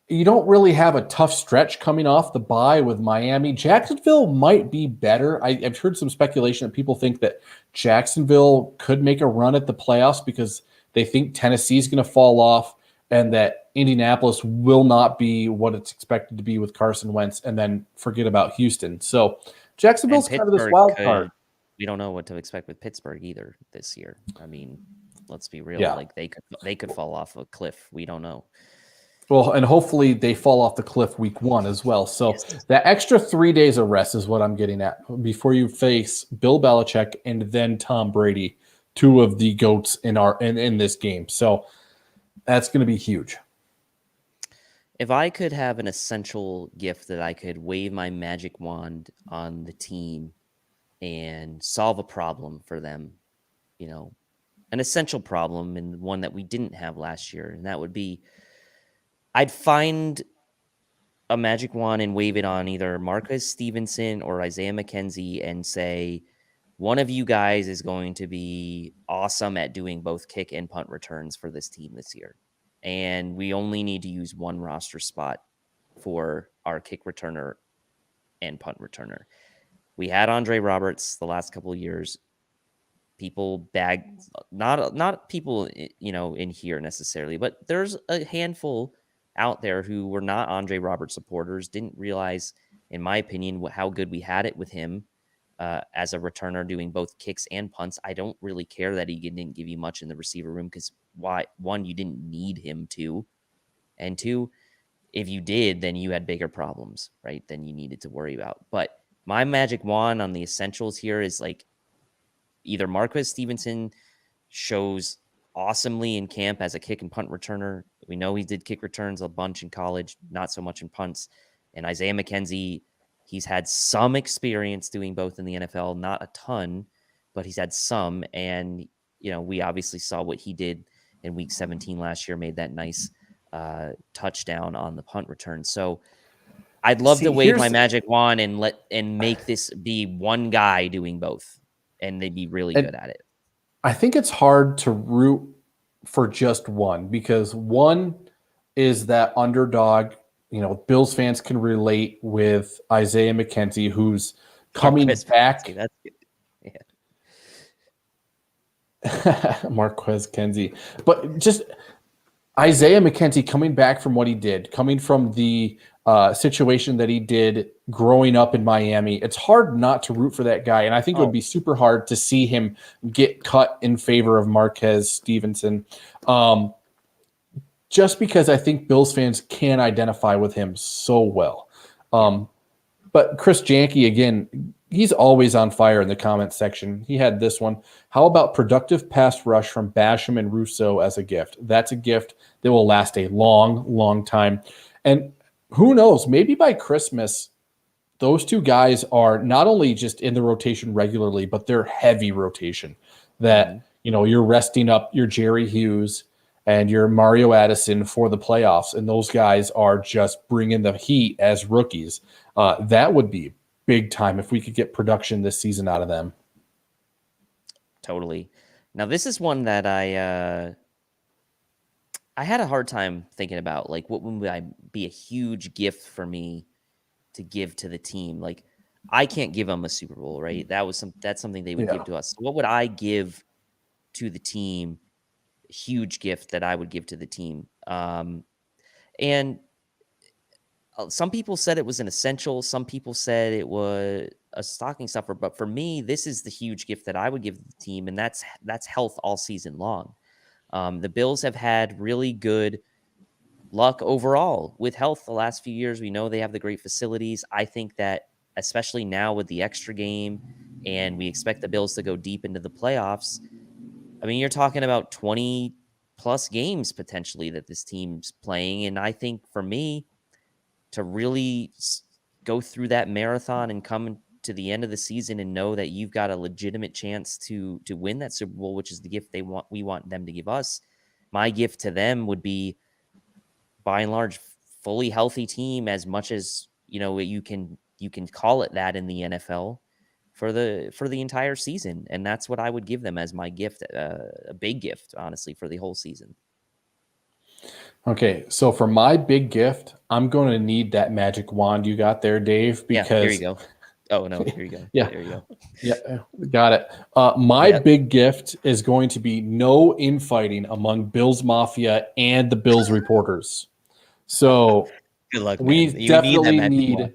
You don't really have a tough stretch coming off the bye with Miami. Jacksonville might be better. I've heard some speculation that people think that Jacksonville could make a run at the playoffs because they think Tennessee is going to fall off and that Indianapolis will not be what it's expected to be with Carson Wentz, and then forget about Houston. So Jacksonville's kind of this wild card. We don't know what to expect with Pittsburgh either this year. I mean, let's be real. Yeah. They could fall off a cliff. We don't know. Well, and hopefully they fall off the cliff week 1 as well. So that extra 3 days of rest is what I'm getting at before you face Bill Belichick and then Tom Brady, 2 of the GOATs in this game. So That's going to be huge. If I could have an essential gift that I could wave my magic wand on the team and solve a problem for them, an essential problem and one that we didn't have last year, and that would be I'd find a magic wand and wave it on either Marcus Stevenson or Isaiah McKenzie and say, one of you guys is going to be awesome at doing both kick and punt returns for this team this year. And we only need to use one roster spot for our kick returner and punt returner. We had Andre Roberts the last couple of years. People bag, not people, in here necessarily, but there's a handful out there who were not Andre Roberts supporters, didn't realize, in my opinion, how good we had it with him as a returner doing both kicks and punts. I don't really care that he didn't give you much in the receiver room because one, you didn't need him to, and two, if you did, then you had bigger problems, right? Than you needed to worry about. But my magic wand on the essentials here is like either Marquez Stevenson shows awesomely in camp as a kick and punt returner. We know he did kick returns a bunch in college, not so much in punts. And Isaiah McKenzie, he's had some experience doing both in the NFL, not a ton, but he's had some. And, we obviously saw what he did in week 17 last year, made that nice touchdown on the punt return. So I'd love to wave my magic wand and make this be one guy doing both, and they'd be really good at it. I think it's hard to root for just one because one is that underdog. Bills fans can relate with Isaiah McKenzie, who's coming back. That's good. Yeah. Marquez Kenzie. But just Isaiah McKenzie coming back from what he did, coming from the situation that he did growing up in Miami, it's hard not to root for that guy. And I think it would be super hard to see him get cut in favor of Marquez Stevenson. Just because I think Bills fans can identify with him so well. But Chris Janke, again, he's always on fire in the comments section. He had this one. How about productive pass rush from Basham and Russo as a gift? That's a gift that will last a long, long time. And who knows, maybe by Christmas, those two guys are not only just in the rotation regularly, but they're heavy rotation. That, you're resting up your Jerry Hughes and your Mario Addison for the playoffs, and those guys are just bringing the heat as rookies. That would be big time if we could get production this season out of them. Totally. Now, this is one that I had a hard time thinking about. Like, what would be a huge gift for me to give to the team? Like, I can't give them a Super Bowl, right? That's something they would give to us. So what would I give to the team? Huge gift that I would give to the team. And some people said it was an essential. Some people said it was a stocking stuffer. But for me, this is the huge gift that I would give the team, and that's health all season long. The Bills have had really good luck overall with health the last few years. We know they have the great facilities. I think that especially now with the extra game, and we expect the Bills to go deep into the playoffs. I mean, you're talking about 20 plus games potentially that this team's playing. And I think for me to really go through that marathon and come to the end of the season and know that you've got a legitimate chance to win that Super Bowl, which is the gift we want them to give us. My gift to them would be, by and large, fully healthy team, as much as, you can call it that in the NFL. For the entire season. And that's what I would give them as my gift, a big gift, honestly, for the whole season. Okay, so for my big gift, I'm going to need that magic wand you got there, Dave, because here you go. Oh, no, here you go. Yeah. There you go. Yeah, got it. My big gift is going to be no infighting among Bills Mafia and the Bills reporters. So good luck, man. We definitely need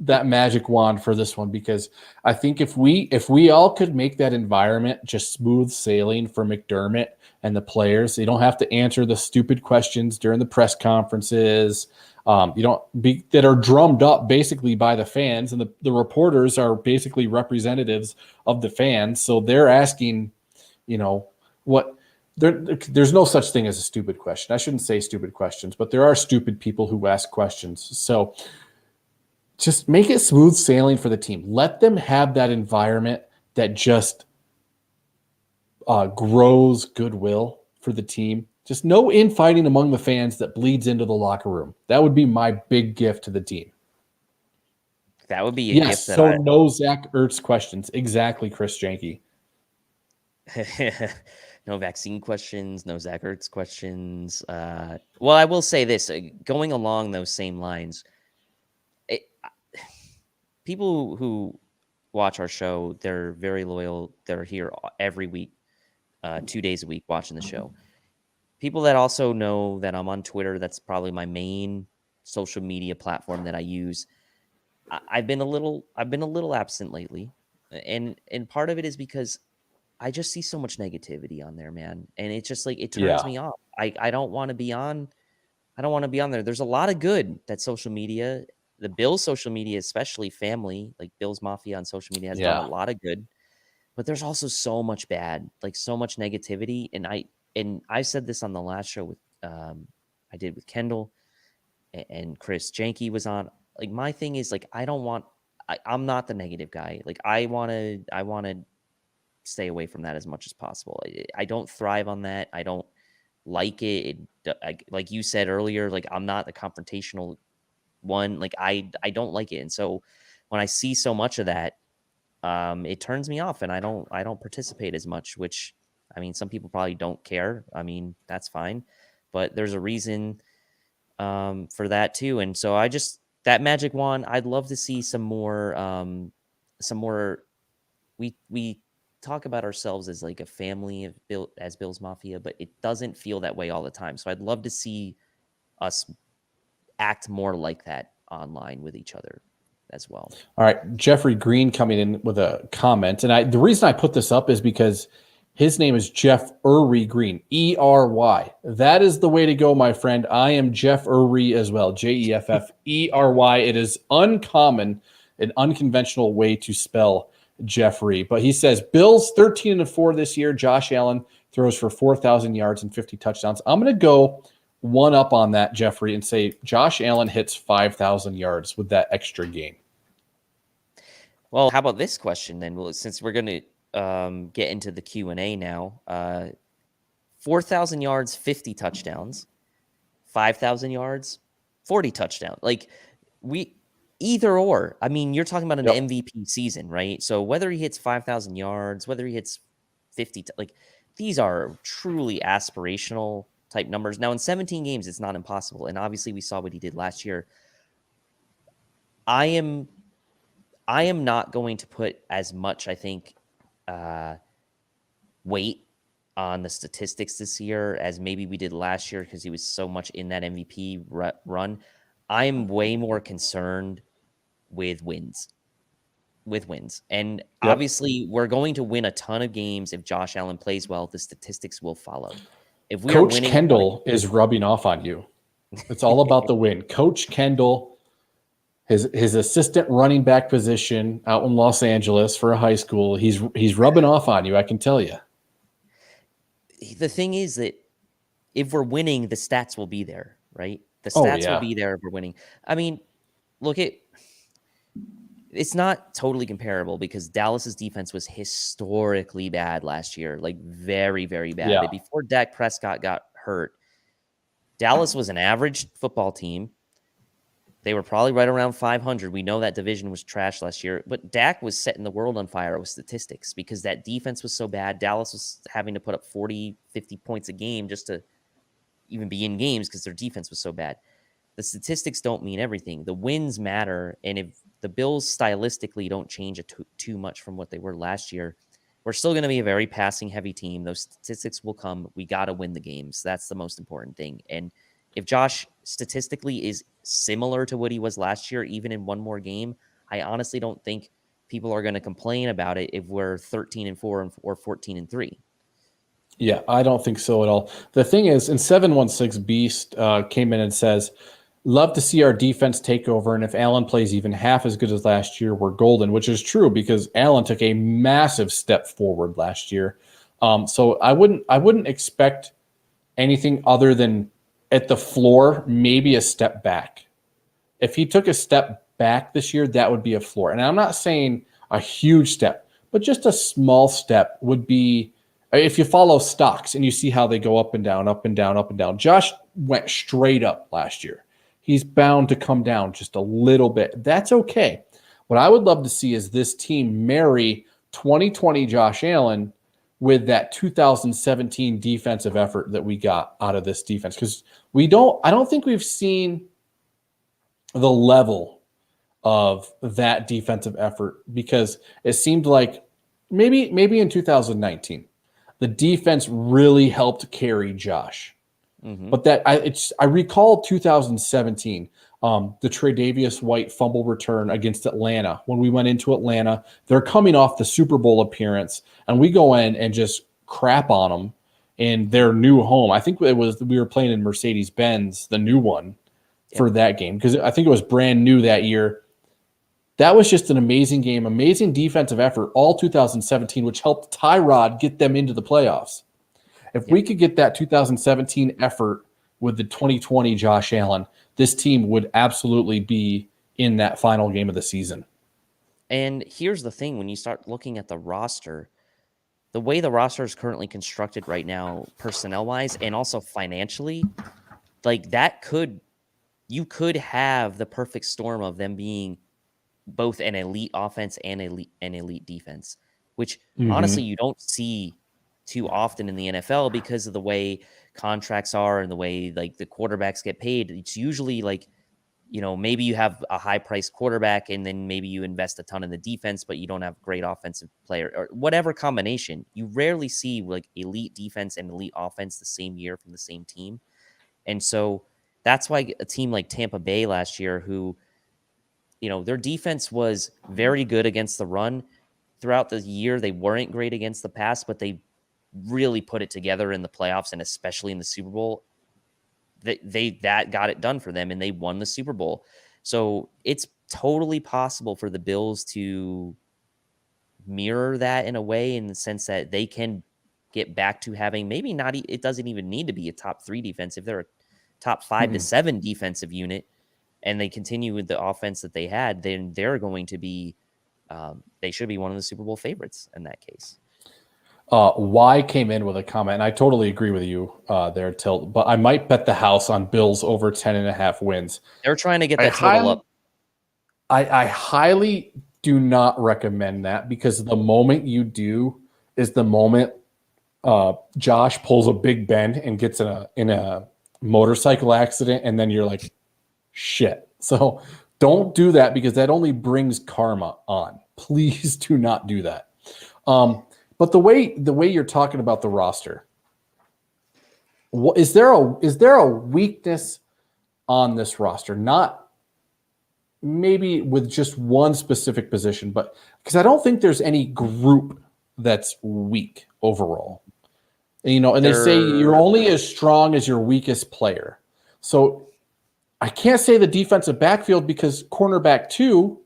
that magic wand for this one, because I think if we all could make that environment just smooth sailing for McDermott and the players, you don't have to answer the stupid questions during the press conferences. That are drummed up basically by the fans, and the reporters are basically representatives of the fans. So they're asking, what there's no such thing as a stupid question. I shouldn't say stupid questions, but there are stupid people who ask questions. So just make it smooth sailing for the team. Let them have that environment that just grows goodwill for the team. Just no infighting among the fans that bleeds into the locker room. That would be my big gift to the team. That would be a gift. So no Zach Ertz questions. Exactly, Chris Janke. No vaccine questions, no Zach Ertz questions. Well, I will say this, going along those same lines, people who watch our show, they're very loyal. They're here every week, 2 days a week watching the show. People that also know that I'm on Twitter, that's probably my main social media platform that I use. I've been a little absent lately. And part of it is because I just see so much negativity on there, man. And it's just like, it turns me off. I don't want to be on. I don't want to be on there. There's a lot of good that social media, the Bills social media, especially family, like Bills Mafia on social media has done a lot of good, but there's also so much bad, like so much negativity. And I said this on the last show with, I did with Kendall and Chris Janke was on. Like, my thing is, like, I'm not the negative guy. Like, I want to stay away from that as much as possible. I don't thrive on that. I don't like it. Like you said earlier, like, I'm not the confrontational one. Like, I don't like it. And so when I see so much of that, it turns me off, and I don't participate as much, which, I mean, some people probably don't care. I mean, that's fine, but there's a reason for that too. And so that magic wand, I'd love to see some more, we talk about ourselves as like a family as Bills Mafia, but it doesn't feel that way all the time. So I'd love to see us act more like that online with each other as well. All right. Jeffrey Green coming in with a comment. And the reason I put this up is because his name is Jeff Erry Green, E-R-Y. That is the way to go, my friend. I am Jeff Erry as well, Jefffery. It is uncommon, an unconventional way to spell Jeffrey. But he says, Bills 13-4 this year. Josh Allen throws for 4,000 yards and 50 touchdowns. I'm going to go one up on that, Jeffrey, and say Josh Allen hits 5,000 yards with that extra game. Well, how about this question then? Well, since we're going to get into the Q&A now, 4,000 yards, 50 touchdowns, 5,000 yards, 40 touchdowns. Like, either or. I mean, you're talking about an MVP season, right? So whether he hits 5,000 yards, whether he hits 50, like, these are truly aspirational type numbers. Now, in 17 games, it's not impossible. And obviously we saw what he did last year. I am not going to put as much, I think, weight on the statistics this year as maybe we did last year, because he was so much in that MVP run. I'm way more concerned with wins. And obviously we're going to win a ton of games if Josh Allen plays well. The statistics will follow. If we Coach Kendall is rubbing off on you. It's all about the win. Coach Kendall, his assistant running back position out in Los Angeles for a high school, he's rubbing off on you, I can tell you. The thing is that if we're winning, the stats will be there, right? The stats will be there if we're winning. I mean, it's not totally comparable because Dallas's defense was historically bad last year, like very, very bad. Yeah. But before Dak Prescott got hurt, Dallas was an average football team. They were probably right around 500. We know that division was trash last year, but Dak was setting the world on fire with statistics because that defense was so bad. Dallas was having to put up 40, 50 points a game just to even be in games because their defense was so bad. The statistics don't mean everything. The wins matter. And if the Bills stylistically don't change it too much from what they were last year, we're still going to be a very passing heavy team. Those statistics will come. We got to win the games. That's the most important thing. And if Josh statistically is similar to what he was last year, even in one more game, I honestly don't think people are going to complain about it if we're 13-4 or 14-3. Yeah, I don't think so at all. The thing is, in 716 Beast came in and says, love to see our defense take over, and if Allen plays even half as good as last year, we're golden, which is true because Allen took a massive step forward last year. So I wouldn't expect anything other than at the floor, maybe a step back. If he took a step back this year, that would be a floor. And I'm not saying a huge step, but just a small step would be, if you follow stocks and you see how they go up and down, up and down, up and down. Josh went straight up last year. He's bound to come down just a little bit. That's okay. What I would love to see is this team marry 2020 Josh Allen with that 2017 defensive effort that we got out of this defense. Because I don't think we've seen the level of that defensive effort, because it seemed like maybe in 2019, the defense really helped carry Josh. Mm-hmm. But I recall 2017, the Tre'Davious White fumble return against Atlanta. When we went into Atlanta, they're coming off the Super Bowl appearance, and we go in and just crap on them in their new home. I think we were playing in Mercedes-Benz, the new one, for that game, because I think it was brand new that year. That was just an amazing game, amazing defensive effort, all 2017, which helped Tyrod get them into the playoffs. If we could get that 2017 effort with the 2020 Josh Allen, this team would absolutely be in that final game of the season. And here's the thing, when you start looking at the roster, the way the roster is currently constructed right now, personnel-wise and also financially, like you could have the perfect storm of them being both an elite offense and an elite defense, which honestly you don't see too often in the NFL because of the way contracts are and the way like the quarterbacks get paid. It's usually like, maybe you have a high priced quarterback and then maybe you invest a ton in the defense, but you don't have great offensive player or whatever combination. You rarely see like elite defense and elite offense the same year from the same team. And so that's why a team like Tampa Bay last year, who, their defense was very good against the run throughout the year. They weren't great against the pass, but they really put it together in the playoffs and especially in the Super Bowl. That got it done for them and they won the Super Bowl. So it's totally possible for the Bills to mirror that in a way, in the sense that they can get back to having maybe not, it doesn't even need to be a top 3 defense. If they're a top 5 to 7 defensive unit and they continue with the offense that they had, then they're going to be, they should be one of the Super Bowl favorites in that case. Y came in with a comment, and I totally agree with you there, Tilt, but I might bet the house on Bills over 10.5 wins. They're trying to get that total up. I highly do not recommend that, because the moment you do is the moment Josh pulls a Big Ben and gets in a motorcycle accident, and then you're like, shit. So don't do that, because that only brings karma on. Please do not do that. But the way you're talking about the roster, is there a weakness on this roster? Not maybe with just one specific position, but because I don't think there's any group that's weak overall. And they say you're only as strong as your weakest player. So I can't say the defensive backfield, because cornerback 2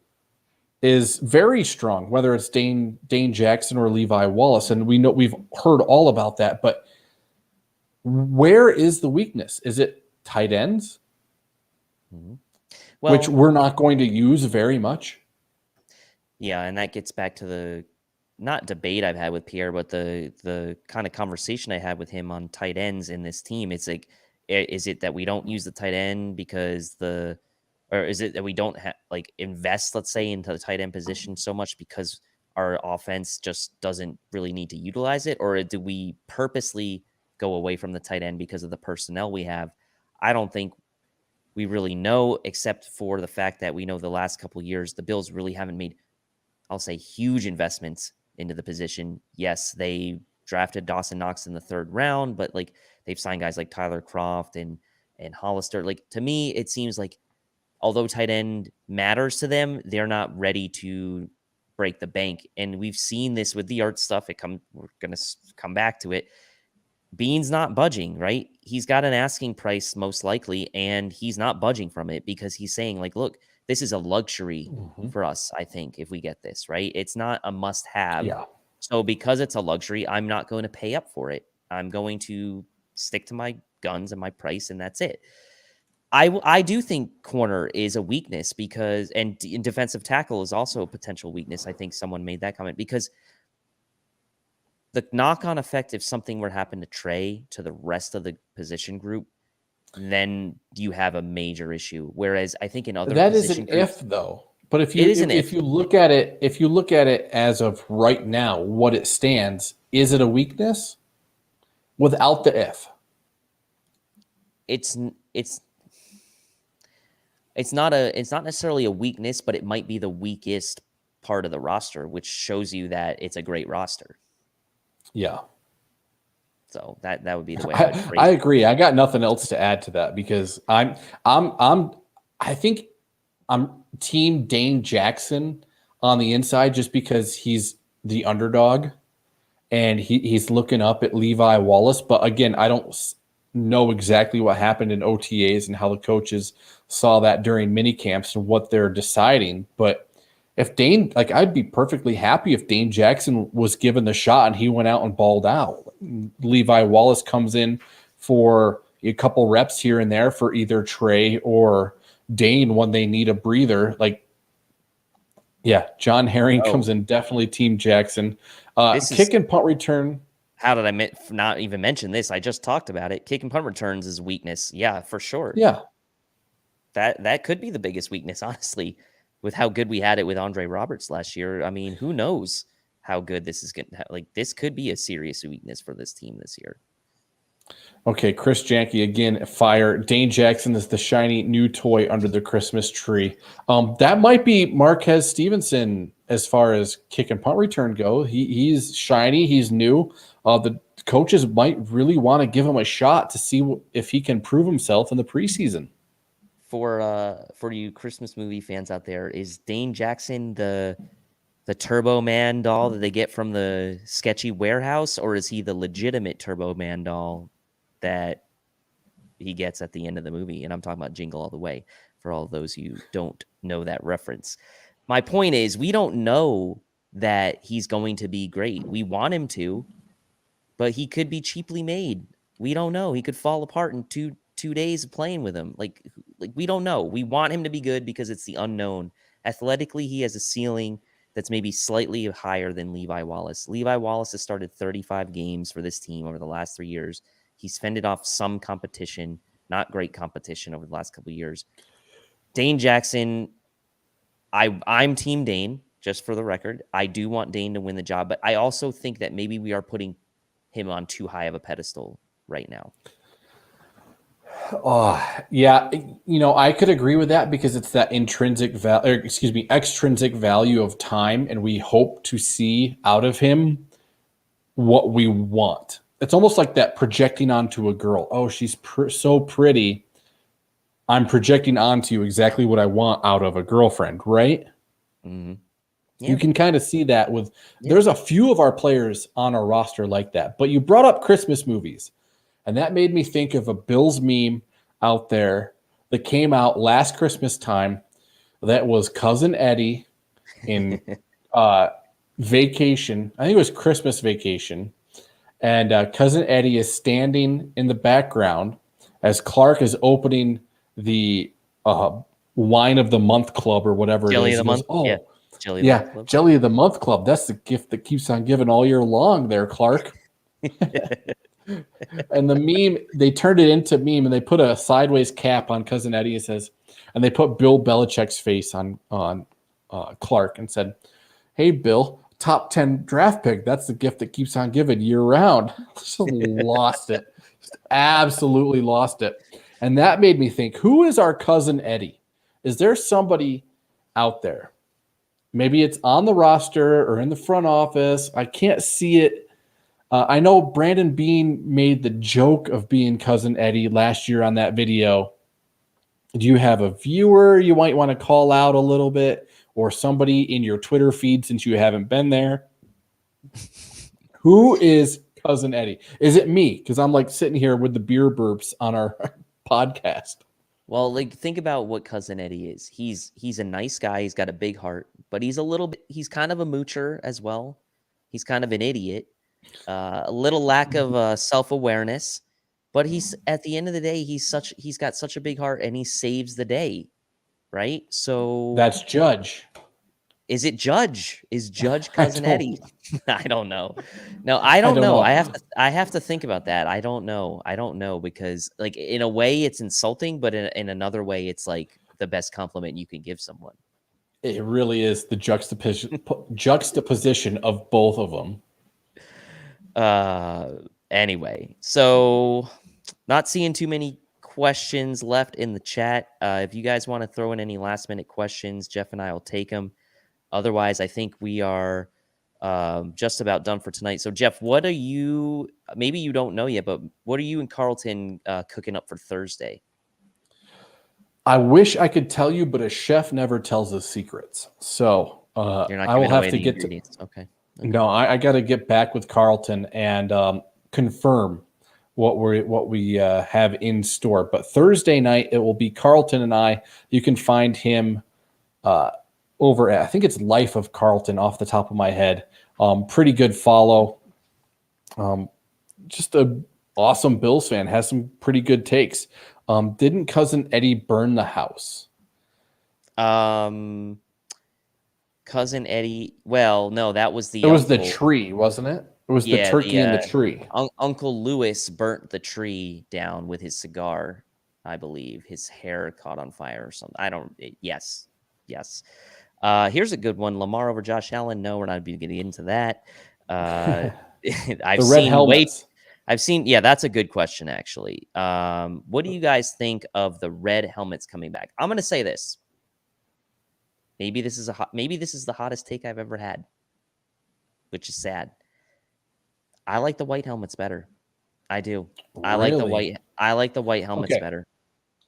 is very strong, whether it's Dane Jackson or Levi Wallace. And we've heard all about that, but where is the weakness? Is it tight ends? Mm-hmm. Which we're not going to use very much. Yeah. And that gets back to the, not debate I've had with Pierre, but the kind of conversation I had with him on tight ends in this team. It's like, is it that we don't use the tight end because or is it that we don't invest, let's say, into the tight end position so much because our offense just doesn't really need to utilize it? Or do we purposely go away from the tight end because of the personnel we have? I don't think we really know, except for the fact that we know the last couple of years, the Bills really haven't made, I'll say, huge investments into the position. Yes, they drafted Dawson Knox in the 3rd round, but they've signed guys like Tyler Kroft and Hollister. To me, it seems like although tight end matters to them, they're not ready to break the bank. And we've seen this with the art stuff. We're going to come back to it. Bean's not budging, right? He's got an asking price most likely, and he's not budging from it because he's saying look, this is a luxury for us. I think if we get this right, it's not a must have. Yeah. So because it's a luxury, I'm not going to pay up for it. I'm going to stick to my guns and my price, and that's it. I do think corner is a weakness because, and defensive tackle is also a potential weakness. I think someone made that comment because the knock-on effect, if something were to happen to Trey to the rest of the position group, then you have a major issue. Whereas I think in other That is position an groups, if though. But if it is an if if. you look at it, if you look at it as of right now, what it stands, is it a weakness? Without the if. It's not necessarily a weakness, but it might be the weakest part of the roster, which shows you that it's a great roster. Yeah. So that would be the way I would phrase I it. agree. I got nothing else to add to that because I think I'm team Dane Jackson on the inside just because he's the underdog and he's looking up at Levi Wallace. But again, I don't know exactly what happened in OTAs and how the coaches saw that during mini camps and what they're deciding. But if Dane, like, I'd be perfectly happy if Dane Jackson was given the shot and he went out and balled out. Levi Wallace comes in for a couple reps here and there for either Trey or Dane when they need a breather. Like, yeah, John Herring comes in, definitely team Jackson. Kick and punt return. How did I not even mention this? I just talked about it. Kick and punt returns is weakness. Yeah, for sure. Yeah. That could be the biggest weakness, honestly, with how good we had it with Andre Roberts last year. I mean, who knows how good this is going to, like, this could be a serious weakness for this team this year. Okay, Chris Janke again, fire. Dane Jackson is the shiny new toy under the Christmas tree. That might be Marquez Stevenson as far as kick and punt return go. He's shiny, he's new. The coaches might really want to give him a shot to see if he can prove himself in the preseason. For you Christmas movie fans out there, is Dane Jackson the Turbo Man doll that they get from the sketchy warehouse, or is he the legitimate Turbo Man doll that he gets at the end of the movie? And I'm talking about Jingle All the Way, for all those who don't know that reference. My point is, we don't know that he's going to be great. We want him to, but he could be cheaply made. We don't know. He could fall apart in two days of playing with him. Like we don't know. We want him to be good because it's the unknown. Athletically, he has a ceiling that's maybe slightly higher than Levi Wallace. Levi Wallace has started 35 games for this team over the last 3 years. He's fended off some competition, not great competition over the last couple of years. Dane Jackson, I'm team Dane, just for the record. I do want Dane to win the job, but I also think that maybe we are putting him on too high of a pedestal right now. Oh, yeah. I could agree with that because it's that extrinsic value of time, and we hope to see out of him what we want. It's almost like that projecting onto a girl. Oh, she's so pretty. I'm projecting onto you exactly what I want out of a girlfriend, right? Mm-hmm. Yeah. You can kind of see that with there's a few of our players on our roster like that. But you brought up Christmas movies, and that made me think of a Bills meme out there that came out last Christmas time. That was Cousin Eddie in Vacation. I think it was Christmas Vacation. And Cousin Eddie is standing in the background as Clark is opening the Wine of the Month Club or whatever Jelly it is. of the Month? Oh, yeah. Jelly of the Month Club. Jelly of the Month Club. That's the gift that keeps on giving all year long there, Clark. And the meme, they turned it into meme and they put a sideways cap on Cousin Eddie and they put Bill Belichick's face on Clark and said, "Hey, Bill, top 10 draft pick. That's the gift that keeps on giving year round." Just lost it. Just absolutely lost it. And that made me think, who is our Cousin Eddie? Is there somebody out there? Maybe it's on the roster or in the front office. I can't see it. I know Brandon Beane made the joke of being Cousin Eddie last year on that video. Do you have a viewer you might want to call out a little bit, or somebody in your Twitter feed since you haven't been there? Who is Cousin Eddie? Is it me? Because I'm like sitting here with the beer burps on our podcast. Well, like, think about what Cousin Eddie is. He's a nice guy. He's got a big heart, but he's kind of a moocher as well. He's kind of an idiot. A little lack of self-awareness, but he's at the end of the day, he's got such a big heart and he saves the day, right? So That's Judge. is it Judge? Is Judge I Cousin don't- Eddie? I don't know. No, I don't don't know. know. I have to think about that. I don't know because like in a way it's insulting, but in another way it's like the best compliment you can give someone. It really is the juxtaposition of both of them. Anyway, so not seeing too many questions left in the chat. If you guys want to throw in any last minute questions, Jeff and I will take them. Otherwise, I think we are just about done for tonight. So, Jeff, what are you? Maybe you don't know yet, but what are you and Carlton cooking up for Thursday? I wish I could tell you, but a chef never tells us secrets. So You're not I will giving have away to the get to. ingredients. Okay. No, I got to get back with Carlton and confirm what we have in store. But Thursday night it will be Carlton and I. You can find him over at, I think it's Life of Carlton off the top of my head. Pretty good follow. Just a awesome Bills fan, has some pretty good takes. Didn't Cousin Eddie burn the house? Cousin Eddie. Well, no, that was the. It was the uncle. tree, wasn't it? It was the turkey and the tree. Uncle Lewis burnt the tree down with his cigar, I believe. His hair caught on fire or something. Yes. Here's a good one. Lamar over Josh Allen. No, we're not getting into that. I've seen. Yeah, that's a good question, actually. What do you guys think of the red helmets coming back? I'm going to say this. Maybe this is the hottest take I've ever had, which is sad. I like the white helmets better. I do. I like the white helmets better.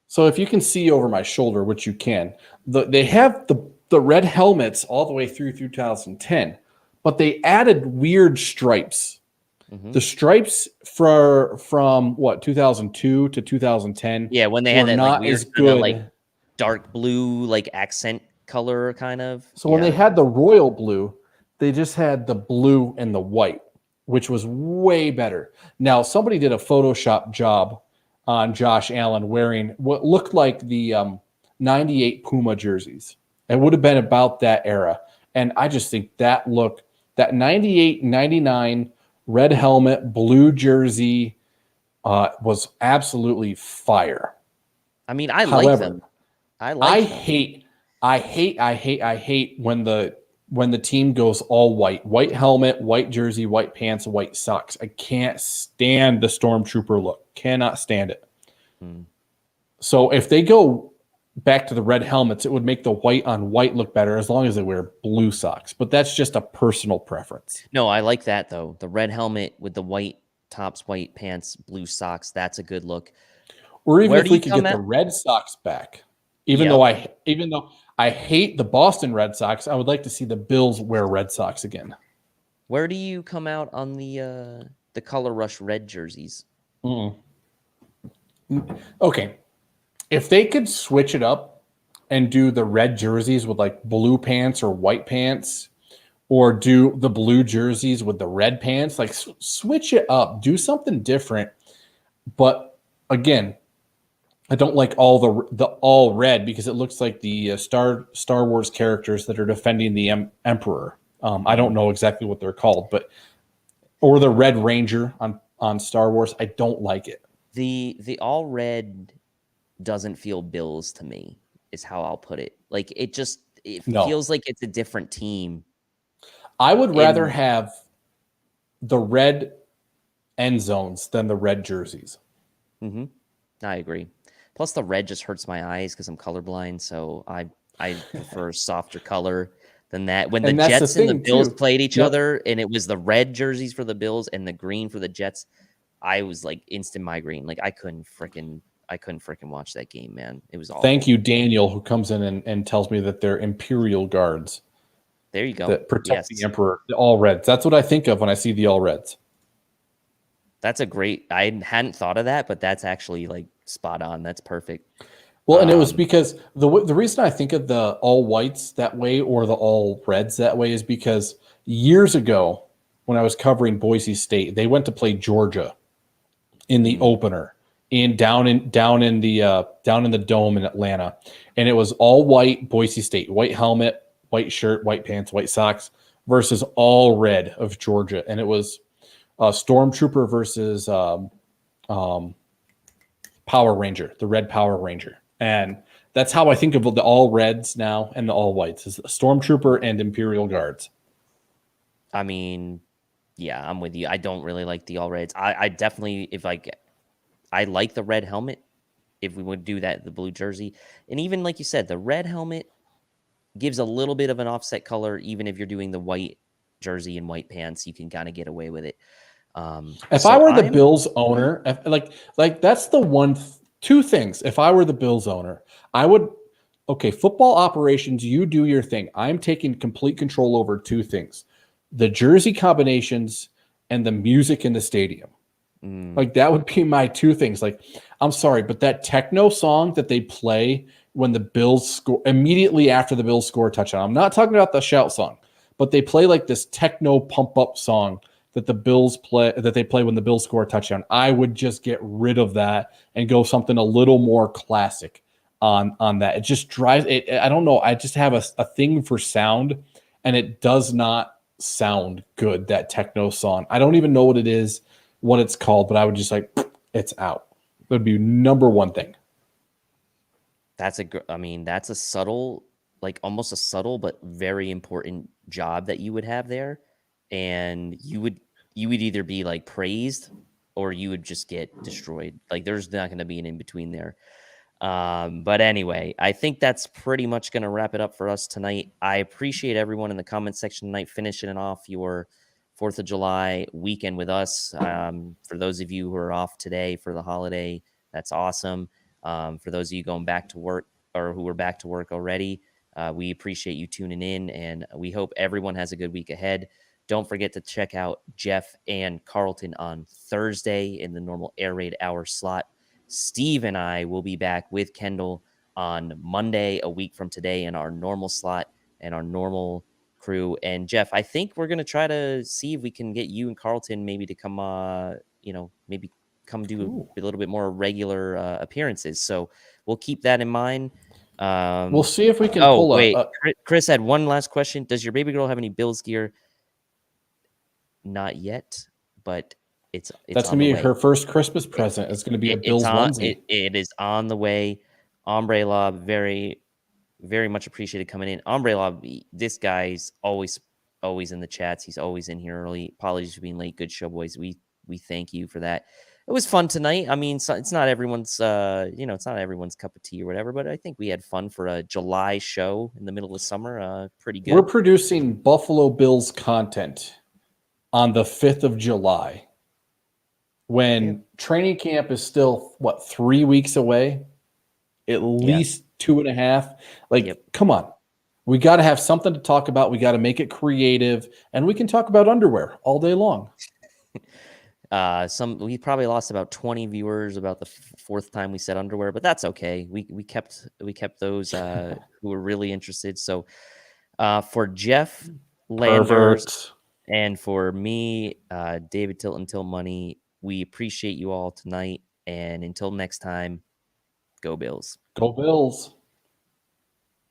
So if you can see over my shoulder, which you can, they have the red helmets all the way through 2010, but they added weird stripes. Mm-hmm. The stripes from what 2002 to 2010. Yeah, when they had that not like, as weird, good, like dark blue, like accent color kind of. So when they had the royal blue, they just had the blue and the white, which was way better. Now somebody did a Photoshop job on Josh Allen wearing what looked like the 98 Puma jerseys. It would have been about that era. And I just think that 98, 99 red helmet, blue jersey was absolutely fire. I mean, like them. I hate when the team goes all white helmet, white jersey, white pants, white socks. I can't stand the stormtrooper look. Cannot stand it. So if they go back to the red helmets, it would make the white on white look better as long as they wear blue socks. But that's just a personal preference. No, I like that though. The red helmet with the white tops, white pants, blue socks. That's a good look. Or even if we could get the Red Sox back. Even though I hate the Boston Red Sox, I would like to see the Bills wear Red Sox again. Where do you come out on the Color Rush red jerseys? Okay. If they could switch it up and do the red jerseys with like blue pants or white pants, or do the blue jerseys with the red pants, like switch it up, do something different. But again, I don't like all the all red because it looks like the Star Wars characters that are defending the Emperor. I don't know exactly what they're called, or the Red Ranger on Star Wars. I don't like it. The all red doesn't feel Bills to me, is how I'll put it. Like it feels like it's a different team. I would rather have the red end zones than the red jerseys. Mm-hmm. I agree. Plus, the red just hurts my eyes because I'm colorblind, so I prefer softer color than that. When the Jets and the Bills played each other, and it was the red jerseys for the Bills and the green for the Jets, I was like instant migraine. Like I couldn't freaking watch that game, man. It was awful. Thank you, Daniel, who comes in and tells me that they're Imperial Guards. There you go. That protect the Emperor. The all reds. That's what I think of when I see the all reds. That's a great. I hadn't thought of that, but that's actually like spot on. That's perfect. Well, and it was because the reason I think of the all whites that way or the all reds that way is because years ago, when I was covering Boise State. They went to play Georgia in the opener down in the dome in Atlanta, and it was all white Boise State, white helmet, white shirt, white pants, white socks versus all red of Georgia, and it was Stormtrooper versus Power Ranger, the Red Power Ranger. And that's how I think of the all reds now and the all whites is Stormtrooper and Imperial Guards. I mean, yeah, I'm with you. I don't really like the all reds. I definitely, I like the red helmet if we would do that, the blue jersey. And even like you said, the red helmet gives a little bit of an offset color. Even if you're doing the white jersey and white pants, you can kind of get away with it. If I were the Bills owner, like that's the one, two things. If I were the Bills owner, I would, okay, football operations, you do your thing. I'm taking complete control over two things: the jersey combinations and the music in the stadium. Like that would be my two things. Like, I'm sorry, but that techno song that they play when the Bills score immediately after the Bills score a touchdown. I'm not talking about the shout song, but they play like this techno pump up song that they play when the Bills score a touchdown. I would just get rid of that and go something a little more classic on that. It just drives it. I don't know. I just have a thing for sound, and it does not sound good, that techno song. I don't even know what it is, what it's called, but I would just like, it's out. That would be number one thing. That's a subtle, like almost a subtle but very important job that you would have there, and you would either be like praised or you would just get destroyed. Like there's not going to be an in between there. But anyway, I think that's pretty much going to wrap it up for us tonight. I appreciate everyone in the comment section tonight finishing off your 4th of July weekend with us. For those of you who are off today for the holiday, that's awesome. For those of you going back to work or who are back to work already, we appreciate you tuning in, and we hope everyone has a good week ahead. Don't forget to check out Jeff and Carlton on Thursday in the normal Air Raid hour slot. Steve and I will be back with Kendall on Monday, a week from today, in our normal slot and our normal crew. And Jeff, I think we're going to try to see if we can get you and Carlton maybe to come, maybe come do a little bit more regular appearances. So we'll keep that in mind. We'll see if we can pull up. Chris had one last question. Does your baby girl have any Bills gear? Not yet, but it's that's going to be her first Christmas present. It's going to be a Bills onesie. It is on the way. Ombre Lob, very, very much appreciated coming in. Ombre Lob, this guy's always in the chats. He's always in here early. Apologies for being late. Good show, boys. We thank you for that. It was fun tonight. I mean, it's not everyone's, it's not everyone's cup of tea or whatever, but I think we had fun for a July show in the middle of summer. Pretty good. We're producing Buffalo Bills content on the 5th of July when training camp is still, 3 weeks away? At least 2.5. Like, come on. We got to have something to talk about. We got to make it creative, and we can talk about underwear all day long. We probably lost about 20 viewers about the fourth time we said underwear, but that's okay. We kept those who were really interested. So for Jeff Landers and for me, David Tilton Till Money, we appreciate you all tonight. And until next time, go Bills. Go Bills.